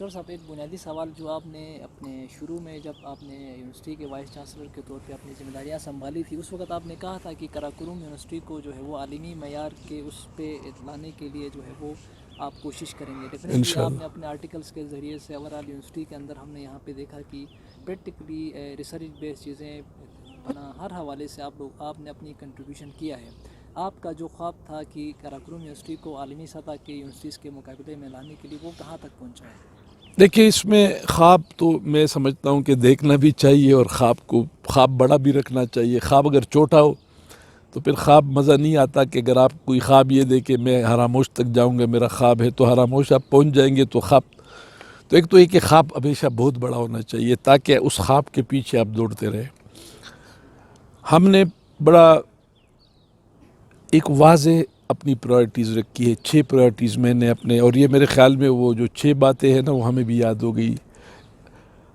صاحب ایک بنیادی سوال جو آپ نے اپنے شروع میں جب آپ نے یونیورسٹی کے وائس چانسلر کے طور پہ اپنی ذمہ داریاں سنبھالی تھی, اس وقت آپ نے کہا تھا کہ قراقرم یونیورسٹی کو جو ہے وہ عالمی معیار کے اس پہ لانے کے لیے جو ہے وہ آپ کوشش کریں گے. ڈیفینیٹلی آپ نے اپنے آرٹیکلس کے ذریعے سے اوورآل یونیورسٹی کے اندر ہم نے یہاں پہ دیکھا کہ پریکٹیکلی ریسرچ بیس چیزیں ہر حوالے سے آپ نے اپنی کنٹریبیوشن کیا ہے. آپ کا جو خواب تھا کہ قراقرم یونیورسٹی کو عالمی سطح کے یونیورسٹیز کے مقابلے میں لانے کے لیے, وہ کہاں تک پہنچا ہے؟ دیکھیے, اس میں خواب تو میں سمجھتا ہوں کہ دیکھنا بھی چاہیے, اور خواب بڑا بھی رکھنا چاہیے. خواب اگر چھوٹا ہو تو پھر خواب مزہ نہیں آتا. کہ اگر آپ کوئی خواب یہ دے کہ میں حراموش تک جاؤں گا, میرا خواب ہے, تو حراموش آپ پہنچ جائیں گے. تو ایک تو یہ کہ خواب ہمیشہ بہت بڑا ہونا چاہیے, تاکہ اس خواب کے پیچھے آپ دوڑتے رہیں. ہم نے بڑا ایک واضح اپنی پرائرٹیز رکھی ہے. 6 پرائرٹیز میں نے اپنے, اور یہ میرے خیال میں وہ جو 6 باتیں ہیں نا وہ ہمیں بھی یاد ہو گئی.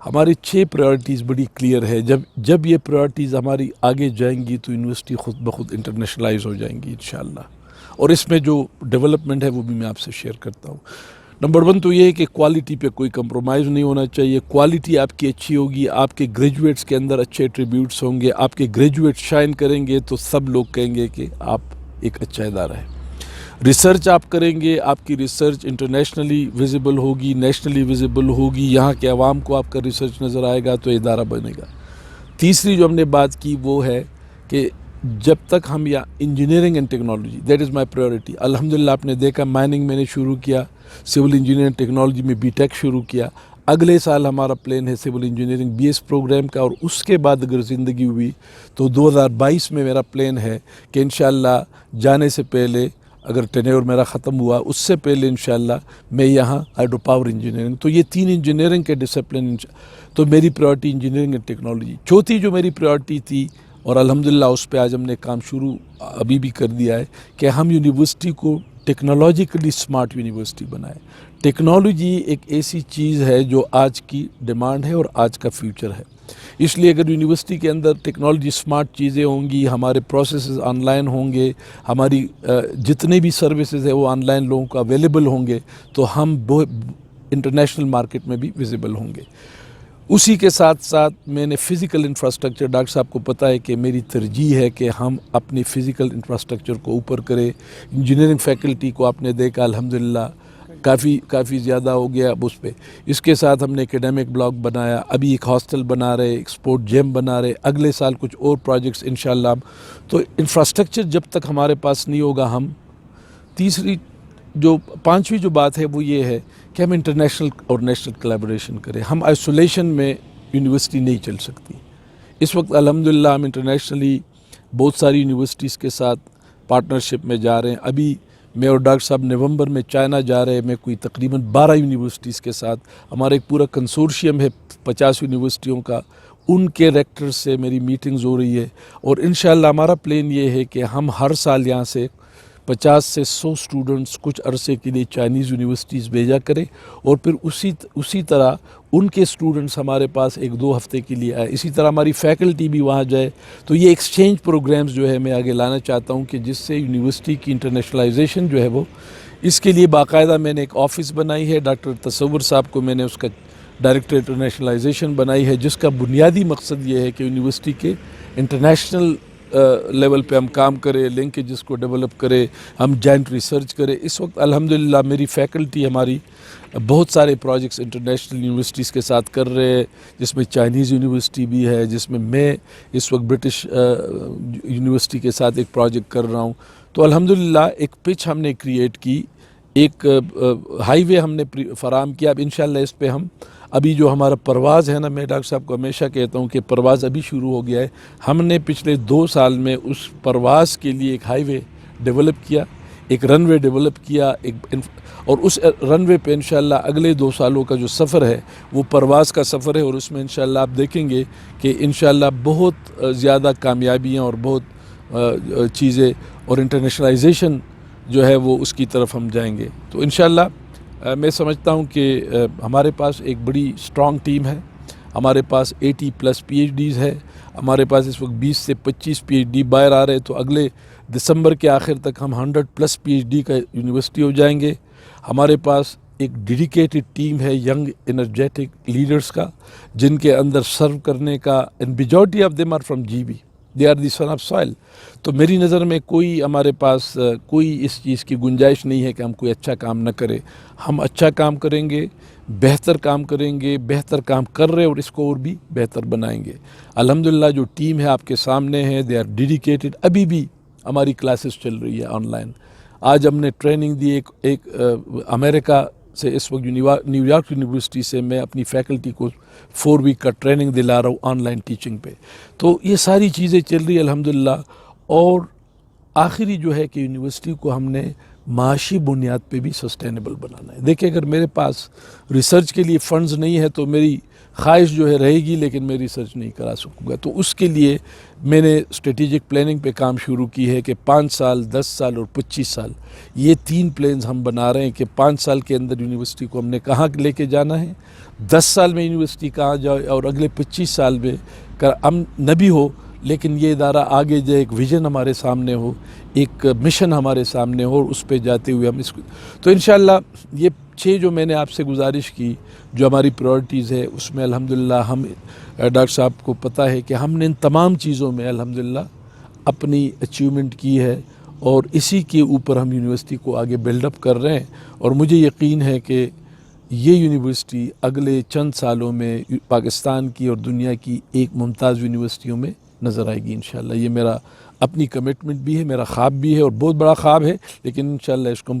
ہماری 6 پرائرٹیز بڑی کلیئر ہے. جب یہ پرائرٹیز ہماری آگے جائیں گی تو یونیورسٹی خود بخود انٹرنیشنلائز ہو جائیں گی انشاءاللہ. اور اس میں جو ڈیولپمنٹ ہے وہ بھی میں آپ سے شیئر کرتا ہوں. نمبر 1 تو یہ ہے کہ کوالٹی پہ کوئی کمپرومائز نہیں ہونا چاہیے. کوالٹی آپ کی اچھی ہوگی, آپ کے گریجویٹس کے اندر اچھے ایٹریبیوٹس ہوں گے, آپ کے گریجویٹ شائن کریں گے تو سب لوگ کہیں گے کہ آپ ایک اچھا ادارہ ہے. ریسرچ آپ کریں گے, آپ کی ریسرچ انٹرنیشنلی ویزیبل ہوگی, نیشنلی ویزیبل ہوگی, یہاں کے عوام کو آپ کا ریسرچ نظر آئے گا تو ادارہ بنے گا. تیسری جو ہم نے بات کی وہ ہے کہ جب تک ہم یا engineering and technology, that is my priority. الحمدللہ آپ نے دیکھا مائننگ میں نے شروع کیا, سول انجینئرنگ ٹیکنالوجی میں BTech شروع کیا. اگلے سال ہمارا پلان ہے سول انجینئرنگ BS پروگرام کا، اور اس کے بعد اگر زندگی ہوئی تو 2022 میں میرا پلان ہے کہ انشاءاللہ جانے سے پہلے، اگر ٹینیور میرا ختم ہوا اس سے پہلے انشاءاللہ میں یہاں ہائیڈرو پاور انجینئرنگ، تو یہ 3 انجینئرنگ کے ڈسپلن، تو میری پریورٹی انجینئرنگ اینڈ ٹیکنالوجی۔ چوتھی جو میری پریورٹی تھی، اور الحمدللہ اس پہ آج ہم نے کام شروع ابھی بھی کر دیا ہے، کہ ہم یونیورسٹی کو ٹیکنالوجیکلی سمارٹ یونیورسٹی بنائیں۔ ٹیکنالوجی ایک ایسی چیز ہے جو آج کی ڈیمانڈ ہے اور آج کا فیوچر ہے، اس لیے اگر یونیورسٹی کے اندر ٹیکنالوجی سمارٹ چیزیں ہوں گی، ہمارے پروسیسز آن لائن ہوں گے، ہماری جتنے بھی سروسز ہیں وہ آن لائن لوگوں کو اویلیبل ہوں گے، تو ہم انٹرنیشنل مارکیٹ میں بھی ویزیبل ہوں گے۔ اسی کے ساتھ ساتھ میں نے فزیکل انفراسٹرکچر، ڈاکٹر صاحب کو پتہ ہے کہ میری ترجیح ہے کہ ہم اپنی فزیکل انفراسٹرکچر کو اوپر کریں۔ انجینئرنگ فیکلٹی کو آپ نے دیکھا الحمدللہ کافی زیادہ ہو گیا اب اس پہ۔ اس کے ساتھ ہم نے ایکیڈیمک بلاک بنایا، ابھی ایک ہاسٹل بنا رہے، ایک سپورٹ جیم بنا رہے، اگلے سال کچھ اور پروجیکٹس انشاءاللہ۔ تو انفراسٹرکچر جب تک ہمارے پاس نہیں ہوگا، ہم پانچویں جو بات ہے وہ یہ ہے کہ ہم انٹرنیشنل اور نیشنل کلیبوریشن کریں۔ ہم آئسولیشن میں یونیورسٹی نہیں چل سکتی۔ اس وقت الحمدللہ ہم انٹرنیشنلی بہت ساری یونیورسٹیز کے ساتھ پارٹنرشپ میں جا رہے ہیں۔ ابھی میں اور ڈاکٹر صاحب نومبر میں چائنا جا رہے ہیں، میں کوئی تقریباً 12 یونیورسٹیز کے ساتھ، ہمارا ایک پورا کنسورشیم ہے 50 یونیورسٹیوں کا، ان کے ریکٹر سے میری میٹنگز ہو رہی ہے، اور انشاءاللہ ہمارا پلان یہ ہے کہ ہم ہر سال یہاں سے 50 سے 100 اسٹوڈنٹس کچھ عرصے کے لیے چائنیز یونیورسٹیز بھیجا کریں، اور پھر اسی طرح ان کے اسٹوڈنٹس ہمارے پاس 1-2 ہفتے کے لیے آئے، اسی طرح ہماری فیکلٹی بھی وہاں جائے۔ تو یہ ایکسچینج پروگرامز جو ہے میں آگے لانا چاہتا ہوں، کہ جس سے یونیورسٹی کی انٹرنیشنلائزیشن جو ہے وہ، اس کے لیے باقاعدہ میں نے ایک آفس بنائی ہے، ڈاکٹر تصور صاحب کو میں نے اس کا ڈائریکٹر انٹرنیشنلائزیشن بنائی ہے، جس کا بنیادی مقصد یہ ہے کہ یونیورسٹی کے انٹرنیشنل لیول پہ ہم کام کرے، لنکیجز کو ڈیولپ کرے، ہم جوائنٹ ریسرچ کرے۔ اس وقت الحمدللہ میری فیکلٹی ہماری بہت سارے پروجیکٹس انٹرنیشنل یونیورسٹیز کے ساتھ کر رہے ہیں، جس میں چائنیز یونیورسٹی بھی ہے، جس میں اس وقت برٹش یونیورسٹی کے ساتھ ایک پروجیکٹ کر رہا ہوں۔ تو الحمدللہ ایک پچ ہم نے کریٹ کی، ایک ہائی وے ہم نے فراہم کیا۔ اب انشاءاللہ اس پہ ہم ابھی جو ہمارا پرواز ہے نا، میں ڈاکٹر صاحب کو ہمیشہ کہتا ہوں کہ پرواز ابھی شروع ہو گیا ہے۔ ہم نے پچھلے 2 سال میں اس پرواز کے لیے ایک ہائی وے ڈیولپ کیا، ایک رن وے ڈیولپ کیا، اور اس رن وے پہ انشاءاللہ اگلے 2 سالوں کا جو سفر ہے وہ پرواز کا سفر ہے، اور اس میں انشاءاللہ آپ دیکھیں گے کہ انشاءاللہ بہت زیادہ کامیابیاں اور بہت چیزیں، اور انٹرنیشنلائزیشن جو ہے وہ اس کی طرف ہم جائیں گے۔ تو انشاءاللہ میں سمجھتا ہوں کہ ہمارے پاس ایک بڑی اسٹرانگ ٹیم ہے، ہمارے پاس 80+ PhDs ہے، ہمارے پاس اس وقت 20 سے 25 PhD باہر آ رہے، تو اگلے دسمبر کے آخر تک ہم 100+ PhD کا یونیورسٹی ہو جائیں گے۔ ہمارے پاس ایک ڈیڈیکیٹڈ ٹیم ہے ینگ انرجیٹک لیڈرز کا، جن کے اندر سرو کرنے کا، and majority of them are from GB، they are the son of soil. تو میری نظر میں ہمارے پاس کوئی اس چیز کی گنجائش نہیں ہے کہ ہم کوئی اچھا کام نہ کریں۔ ہم اچھا کام کریں گے، بہتر کام کریں گے، بہتر کام کر رہے اور اس کو اور بھی بہتر بنائیں گے۔ الحمدللہ جو ٹیم ہے آپ کے سامنے ہے، دے آر ڈیڈیکیٹڈ۔ ابھی بھی ہماری کلاسز چل رہی ہے آن لائن۔ آج ہم نے ٹریننگ دی ایک امریکہ سے، اس وقت نیو یارک یونیورسٹی سے میں اپنی فیکلٹی کو 4 ویک کا ٹریننگ دلا رہا ہوں آن لائن ٹیچنگ پہ۔ تو یہ ساری چیزیں چل رہی ہے الحمدللہ۔ اور آخری جو ہے کہ یونیورسٹی کو ہم نے معاشی بنیاد پہ بھی سسٹینیبل بنانا ہے۔ دیکھیں اگر میرے پاس ریسرچ کے لیے فنڈز نہیں ہے تو میری خواہش جو ہے رہے گی، لیکن میں ریسرچ نہیں کرا سکوں گا۔ تو اس کے لیے میں نے اسٹریٹجک پلاننگ پہ کام شروع کی ہے کہ 5 سال، 10 سال اور 25 سال، یہ 3 پلانز ہم بنا رہے ہیں کہ 5 سال کے اندر یونیورسٹی کو ہم نے کہاں لے کے جانا ہے، 10 سال میں یونیورسٹی کہاں جائے، اور اگلے 25 سال میں ہم نہ بھی ہو لیکن یہ ادارہ آگے جائے، ایک ویژن ہمارے سامنے ہو، ایک مشن ہمارے سامنے ہو، اور اس پہ جاتے ہوئے ہم اس کو۔ تو انشاءاللہ یہ 6 جو میں نے آپ سے گزارش کی، جو ہماری پرائورٹیز ہے، اس میں الحمدللہ ہم، ڈاکٹر صاحب کو پتہ ہے کہ ہم نے ان تمام چیزوں میں الحمدللہ اپنی اچیومنٹ کی ہے، اور اسی کے اوپر ہم یونیورسٹی کو آگے بلڈ اپ کر رہے ہیں۔ اور مجھے یقین ہے کہ یہ یونیورسٹی اگلے چند سالوں میں پاکستان کی اور دنیا کی ایک ممتاز یونیورسٹیوں میں نظر آئے گی انشاءاللہ۔ یہ میرا اپنی کمٹمنٹ بھی ہے، میرا خواب بھی ہے، اور بہت بڑا خواب ہے، لیکن انشاءاللہ اس کو ہم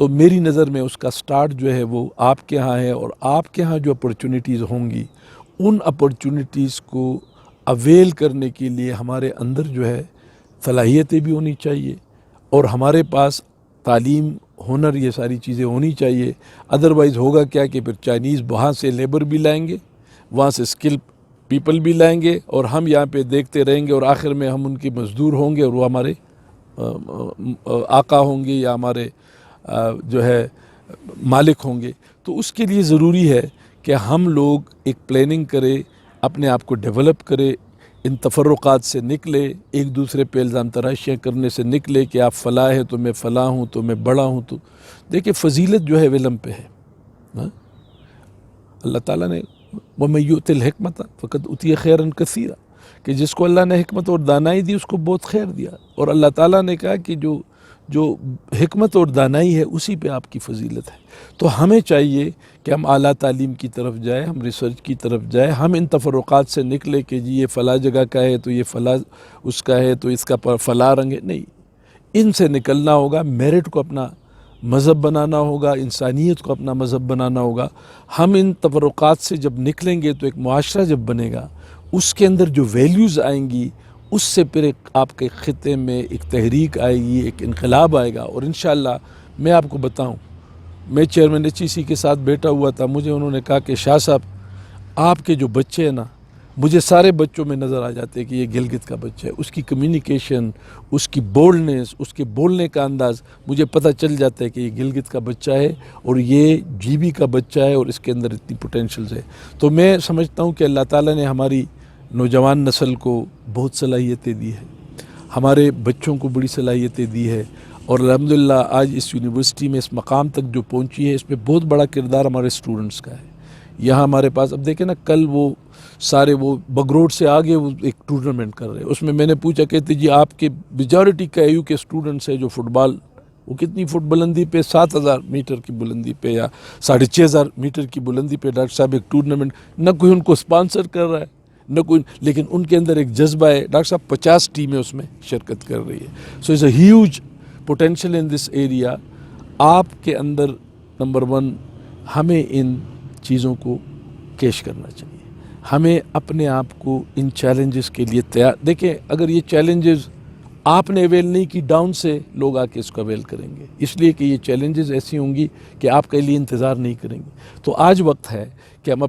تو میری نظر میں اس کا سٹارٹ جو ہے وہ آپ کے ہاں ہے، اور آپ کے ہاں جو اپرچونٹیز ہوں گی ان اپرچونٹیز کو اویل کرنے کے لیے ہمارے اندر جو ہے صلاحیتیں بھی ہونی چاہیے، اور ہمارے پاس تعلیم، ہنر، یہ ساری چیزیں ہونی چاہیے. ادروائز ہوگا کیا کہ پھر چائنیز وہاں سے لیبر بھی لائیں گے، وہاں سے اسکل پیپل بھی لائیں گے، اور ہم یہاں پہ دیکھتے رہیں گے، اور آخر میں ہم ان کے مزدور ہوں گے، اور وہ ہمارے آقا ہوں گے یا ہمارے جو ہے مالک ہوں گے. تو اس کے لیے ضروری ہے کہ ہم لوگ ایک پلاننگ کرے، اپنے آپ کو ڈیولپ کرے، ان تفرقات سے نکلے، ایک دوسرے پہ الزام تراشیاں کرنے سے نکلے کہ آپ فلاں ہیں تو میں فلاں ہوں تو میں بڑا ہوں. تو دیکھیں فضیلت جو ہے علم پہ ہے. اللہ تعالیٰ نے وَمَن یُؤْتِ الْحِکْمَةَ فَقَدْ أُوتِیَ خَیْرًا کَثِیرًا، کہ جس کو اللہ نے حکمت اور دانائی دی اس کو بہت خیر دیا. اور اللہ تعالیٰ نے کہا کہ جو حکمت اور دانائی ہے اسی پہ آپ کی فضیلت ہے. تو ہمیں چاہیے کہ ہم اعلیٰ تعلیم کی طرف جائیں، ہم ریسرچ کی طرف جائیں، ہم ان تفرقات سے نکلے کہ جی یہ فلاں جگہ کا ہے تو یہ فلاں اس کا ہے تو اس کا فلاں رنگ ہے. نہیں، ان سے نکلنا ہوگا، میرٹ کو اپنا مذہب بنانا ہوگا، انسانیت کو اپنا مذہب بنانا ہوگا. ہم ان تفرقات سے جب نکلیں گے تو ایک معاشرہ جب بنے گا، اس کے اندر جو ویلیوز آئیں گی اس سے پھر ایک آپ کے خطے میں ایک تحریک آئے گی، ایک انقلاب آئے گا. اور انشاءاللہ میں آپ کو بتاؤں، میں چیئرمین ایچ ای سی کے ساتھ بیٹھا ہوا تھا، مجھے انہوں نے کہا کہ شاہ صاحب آپ کے جو بچے ہیں نا، مجھے سارے بچوں میں نظر آ جاتے ہیں کہ یہ گلگت کا بچہ ہے. اس کی کمیونیکیشن، اس کی بولڈنس، اس کے بولنے کا انداز، مجھے پتہ چل جاتا ہے کہ یہ گلگت کا بچہ ہے اور یہ جی بی کا بچہ ہے اور اس کے اندر اتنی پوٹینشلز ہے. تو میں سمجھتا ہوں کہ اللہ تعالیٰ نے ہماری نوجوان نسل کو بہت صلاحیتیں دی ہے، ہمارے بچوں کو بڑی صلاحیتیں دی ہے، اور الحمدللہ آج اس یونیورسٹی میں اس مقام تک جو پہنچی ہے اس میں بہت بڑا کردار ہمارے اسٹوڈنٹس کا ہے. یہاں ہمارے پاس اب دیکھیں نا، کل وہ سارے وہ بگروڈ سے آگے وہ ایک ٹورنامنٹ کر رہے ہیں. اس میں نے پوچھا کہتے جی آپ کے میجورٹی کا ایو کے اسٹوڈنٹس ہے جو فٹ بال، وہ کتنی فٹ بلندی پہ، 7,000 میٹر کی بلندی پہ یا 6,500 میٹر کی بلندی پہ ڈاکٹر صاحب ایک ٹورنامنٹ، نہ کوئی ان کو اسپانسر کر رہا ہے نہ کوئی، لیکن ان کے اندر ایک جذبہ ہے. ڈاکٹر صاحب 50 ٹیمیں اس میں شرکت کر رہی ہے. So it's a huge potential in this area. آپ کے اندر نمبر 1 ہمیں ان چیزوں کو کیش کرنا چاہیے، ہمیں اپنے آپ کو ان چیلنجز کے لیے تیار. دیکھیں اگر یہ چیلنجز آپ نے اویل نہیں کی، ڈاؤن سے لوگ آ کے اس کو اویل کریں گے، اس لیے کہ یہ چیلنجز ایسی ہوں گی کہ آپ کے لیے انتظار نہیں کریں گے. تو آج وقت ہے کہ ہم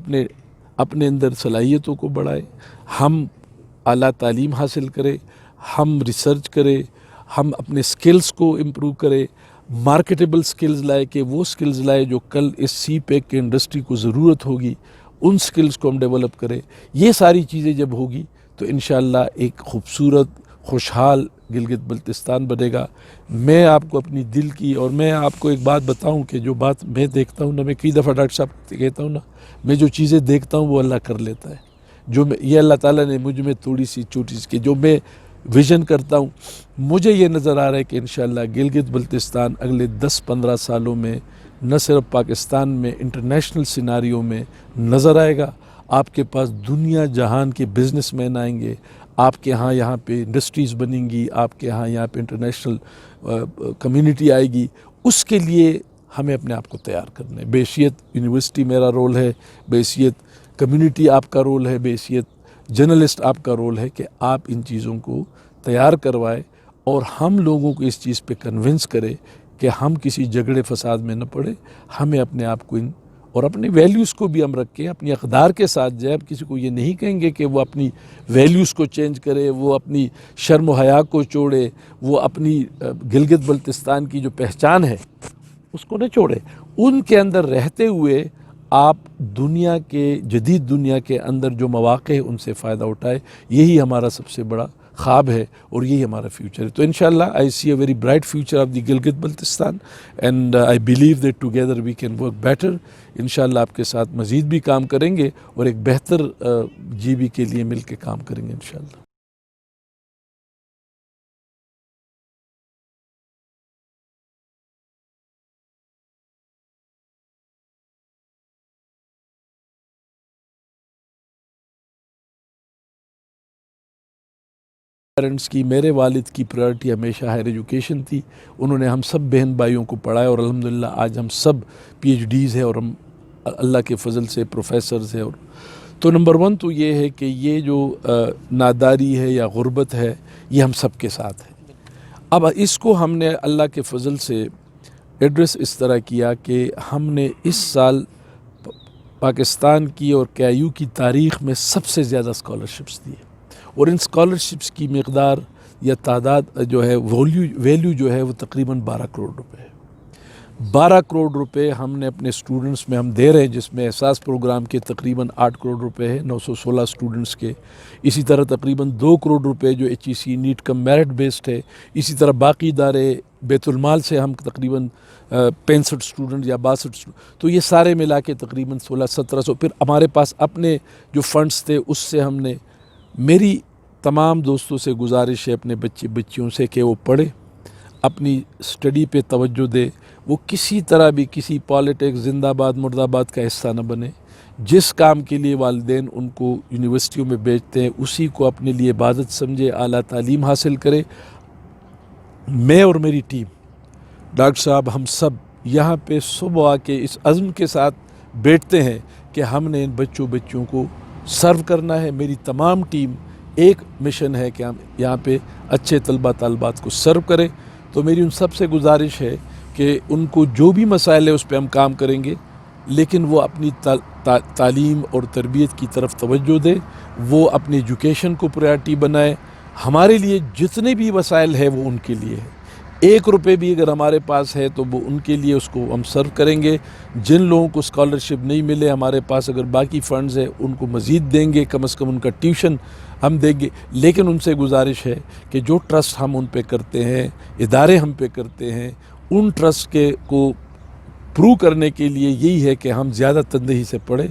اپنے اندر صلاحیتوں کو بڑھائیں، ہم اعلیٰ تعلیم حاصل کریں، ہم ریسرچ کریں، ہم اپنے سکلز کو امپروو کریں، مارکیٹیبل سکلز لائے کہ وہ سکلز لائے جو کل اس سی پیک کے انڈسٹری کو ضرورت ہوگی، ان سکلز کو ہم ڈیولپ کریں. یہ ساری چیزیں جب ہوگی تو انشاءاللہ ایک خوبصورت خوشحال گلگت بلتستان بنے گا. میں آپ کو اپنی دل کی، اور میں آپ کو ایک بات بتاؤں کہ جو بات میں دیکھتا ہوں نا، میں کئی دفعہ ڈاکٹر صاحب کہتا ہوں نا، میں جو چیزیں دیکھتا ہوں وہ اللہ کر لیتا ہے. یہ اللہ تعالیٰ نے مجھ میں تھوڑی سی چھوٹی سی، جو میں ویژن کرتا ہوں، مجھے یہ نظر آ رہا ہے کہ انشاءاللہ گلگت بلتستان اگلے 10-15 سالوں میں نہ صرف پاکستان میں، انٹرنیشنل سیناریوں میں نظر آئے گا. آپ کے پاس دنیا جہان کے بزنس مین آئیں گے، آپ کے ہاں یہاں پہ انڈسٹریز بنیں گی، آپ کے ہاں یہاں پہ انٹرنیشنل کمیونٹی آئے گی. اس کے لیے ہمیں اپنے آپ کو تیار کرنا ہے. بحیثیت یونیورسٹی میرا رول ہے، بحیثیت کمیونٹی آپ کا رول ہے، بحیثیت جرنلسٹ آپ کا رول ہے کہ آپ ان چیزوں کو تیار کروائے اور ہم لوگوں کو اس چیز پہ کنونس کرے کہ ہم کسی جھگڑے فساد میں نہ پڑے. ہمیں اپنے آپ کو اور اپنی ویلیوز کو بھی ہم رکھیں، اپنی اقدار کے ساتھ جائے. اب کسی کو یہ نہیں کہیں گے کہ وہ اپنی ویلیوز کو چینج کرے، وہ اپنی شرم و حیا کو چھوڑے، وہ اپنی گلگت بلتستان کی جو پہچان ہے اس کو نہ چھوڑے. ان کے اندر رہتے ہوئے آپ دنیا کے، جدید دنیا کے اندر جو مواقع ہیں ان سے فائدہ اٹھائے. یہی ہمارا سب سے بڑا خواب ہے اور یہی ہمارا فیوچر ہے. تو انشاءاللہ I see a very bright future of the Gilgit Baltistan and I believe that together we can work better. انشاءاللہ آپ کے ساتھ مزید بھی کام کریں گے اور ایک بہتر جی بی کے لیے مل کے کام کریں گے انشاءاللہ. پیرنٹس کی، میرے والد کی پرائرٹی ہمیشہ ہائر ایجوکیشن تھی. انہوں نے ہم سب بہن بھائیوں کو پڑھایا اور الحمدللہ آج ہم سب پی ایچ ڈیز ہیں اور ہم اللہ کے فضل سے پروفیسرز ہیں. اور تو نمبر 1 تو یہ ہے کہ یہ جو ناداری ہے یا غربت ہے یہ ہم سب کے ساتھ ہے. اب اس کو ہم نے اللہ کے فضل سے ایڈریس اس طرح کیا کہ ہم نے اس سال پاکستان کی اور KIU کی تاریخ میں سب سے زیادہ اسکالرشپس دی اور ان اسکالرشپس کی مقدار یا تعداد جو ہے ویلیو جو ہے وہ تقریباً 12 کروڑ روپے ہے. 12 کروڑ روپے ہم نے اپنے اسٹوڈنٹس میں ہم دے رہے ہیں، جس میں احساس پروگرام کے تقریباً 8 کروڑ روپے ہے 916 اسٹوڈنٹس کے. اسی طرح تقریباً 2 کروڑ روپے جو HEC نیٹ کم میرٹ بیسڈ ہے. اسی طرح باقی ادارے بیت المال سے ہم تقریباً 65 اسٹوڈنٹ یا 62 اسٹوڈنٹ، تو یہ سارے ملا کے تقریباً 1600-1700. پھر ہمارے پاس اپنے جو فنڈس تھے اس سے ہم نے، میری تمام دوستوں سے گزارش ہے اپنے بچیوں سے کہ وہ پڑھے، اپنی اسٹڈی پہ توجہ دے، وہ کسی طرح بھی کسی پالیٹکس زندہ آباد مرد آباد کا حصہ نہ بنے. جس کام کے لیے والدین ان کو یونیورسٹیوں میں بھیجتے ہیں اسی کو اپنے لیے عبادت سمجھے، اعلیٰ تعلیم حاصل کرے. میں اور میری ٹیم، ڈاکٹر صاحب، ہم سب یہاں پہ صبح آ کے اس عزم کے ساتھ بیٹھتے ہیں کہ ہم نے ان بچوں کو سرو کرنا ہے. میری تمام ٹیم ایک مشن ہے کہ ہم یہاں پہ اچھے طالبات کو سرو کریں. تو میری ان سب سے گزارش ہے کہ ان کو جو بھی مسائل ہے اس پہ ہم کام کریں گے، لیکن وہ اپنی تعلیم اور تربیت کی طرف توجہ دے، وہ اپنی ایجوکیشن کو پرائرٹی بنائے. ہمارے لیے جتنے بھی وسائل ہے وہ ان کے لیے ہے. 1 روپے بھی اگر ہمارے پاس ہے تو وہ ان کے لیے اس کو ہم سرو کریں گے. جن لوگوں کو اسکالرشپ نہیں ملے، ہمارے پاس اگر باقی فنڈز ہیں ان کو مزید دیں گے، کم از کم ان کا ٹیوشن ہم دیں گے. لیکن ان سے گزارش ہے کہ جو ٹرسٹ ہم ان پہ کرتے ہیں، ادارے ہم پہ کرتے ہیں، ان ٹرسٹ کو پروو کرنے کے لیے یہی ہے کہ ہم زیادہ تندہی سے پڑھیں،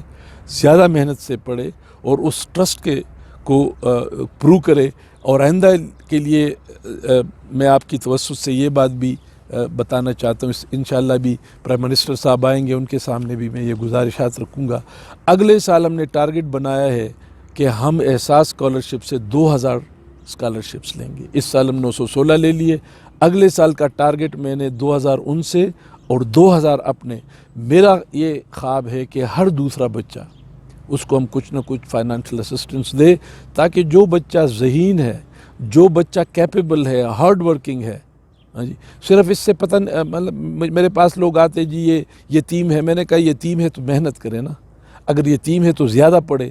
زیادہ محنت سے پڑھیں اور اس ٹرسٹ کو پروو کرے. اور آئندہ کے لیے میں آپ کی توسط سے یہ بات بھی بتانا چاہتا ہوں، انشاءاللہ بھی پرائم منسٹر صاحب آئیں گے، ان کے سامنے بھی میں یہ گزارشات رکھوں گا. اگلے سال ہم نے ٹارگٹ بنایا ہے کہ ہم احساس اسکالرشپ سے 2000 اسکالرشپس لیں گے. اس سال ہم 916 لے لیے. اگلے سال کا ٹارگٹ میں نے 2000 ان سے اور 2000 اپنے. میرا یہ خواب ہے کہ ہر دوسرا بچہ اس کو ہم کچھ نہ کچھ فائنانشل اسسٹنس دے، تاکہ جو بچہ ذہین ہے، جو بچہ کیپیبل ہے، ہارڈ ورکنگ ہے، ہاں جی، صرف اس سے پتہ مطلب میرے پاس لوگ آتے جی یہ یتیم ہے. میں نے کہا یتیم ہے تو محنت کرے نا، اگر یتیم ہے تو زیادہ پڑھے،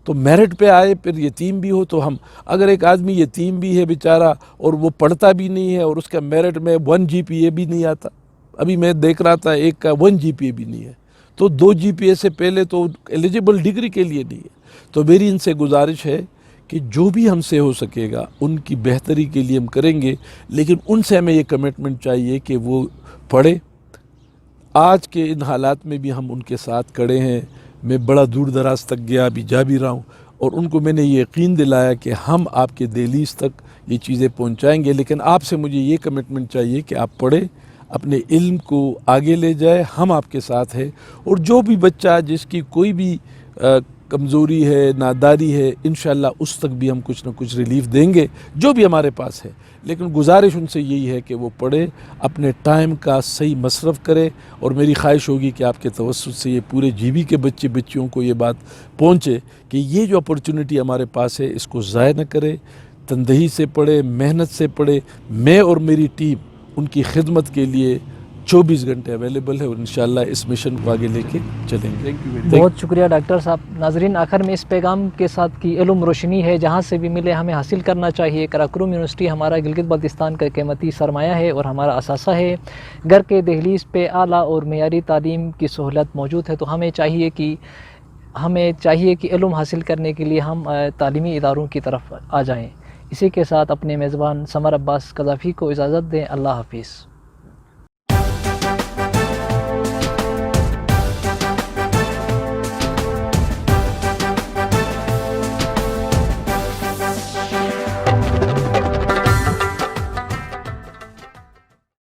تو میرٹ پہ آئے. پھر یتیم بھی ہو تو ہم، اگر ایک آدمی یتیم بھی ہے بیچارہ اور وہ پڑھتا بھی نہیں ہے اور اس کا میرٹ میں 1 GPA بھی نہیں آتا، ابھی میں دیکھ رہا تھا ایک کا 1 GPA بھی نہیں ہے، تو 2 GPA سے پہلے تو ایلیجیبل ڈگری کے لیے نہیں ہے. تو میری ان سے گزارش ہے کہ جو بھی ہم سے ہو سکے گا ان کی بہتری کے لیے ہم کریں گے، لیکن ان سے ہمیں یہ کمٹمنٹ چاہیے کہ وہ پڑھے. آج کے ان حالات میں بھی ہم ان کے ساتھ کھڑے ہیں. میں بڑا دور دراز تک گیا، ابھی جا بھی رہا ہوں، اور ان کو میں نے یہ یقین دلایا کہ ہم آپ کے دہلیز تک یہ چیزیں پہنچائیں گے. لیکن آپ سے مجھے یہ کمٹمنٹ چاہیے کہ آپ پڑھیں، اپنے علم کو آگے لے جائے. ہم آپ کے ساتھ ہیں، اور جو بھی بچہ جس کی کوئی بھی کمزوری ہے، ناداری ہے، انشاءاللہ اس تک بھی ہم کچھ نہ کچھ ریلیف دیں گے جو بھی ہمارے پاس ہے. لیکن گزارش ان سے یہی ہے کہ وہ پڑھے، اپنے ٹائم کا صحیح مصرف کرے. اور میری خواہش ہوگی کہ آپ کے توسط سے یہ پورے GB کے بچیوں کو یہ بات پہنچے کہ یہ جو اپرچونٹی ہمارے پاس ہے اس کو ضائع نہ کرے، تندہی سے پڑھے، محنت سے پڑھے. میں اور میری ٹیم ان کی خدمت کے لیے 24 گھنٹے اویلیبل ہے، اور انشاءاللہ اس مشن کو آگے لے کے چلیں گے. بہت شکریہ ڈاکٹر صاحب. ناظرین، آخر میں اس پیغام کے ساتھ کی علم روشنی ہے، جہاں سے بھی ملے ہمیں حاصل کرنا چاہیے. قراقرم یونیورسٹی ہمارا گلگت بلتستان کا قیمتی سرمایہ ہے اور ہمارا اثاثہ ہے. گھر کے دہلیز پہ اعلیٰ اور معیاری تعلیم کی سہولت موجود ہے، تو ہمیں چاہیے کہ علم حاصل کرنے کے لیے ہم تعلیمی اداروں کی طرف آ جائیں. اسی کے ساتھ اپنے میزبان سمر عباس قذافی کو اجازت دیں. اللہ حافظ.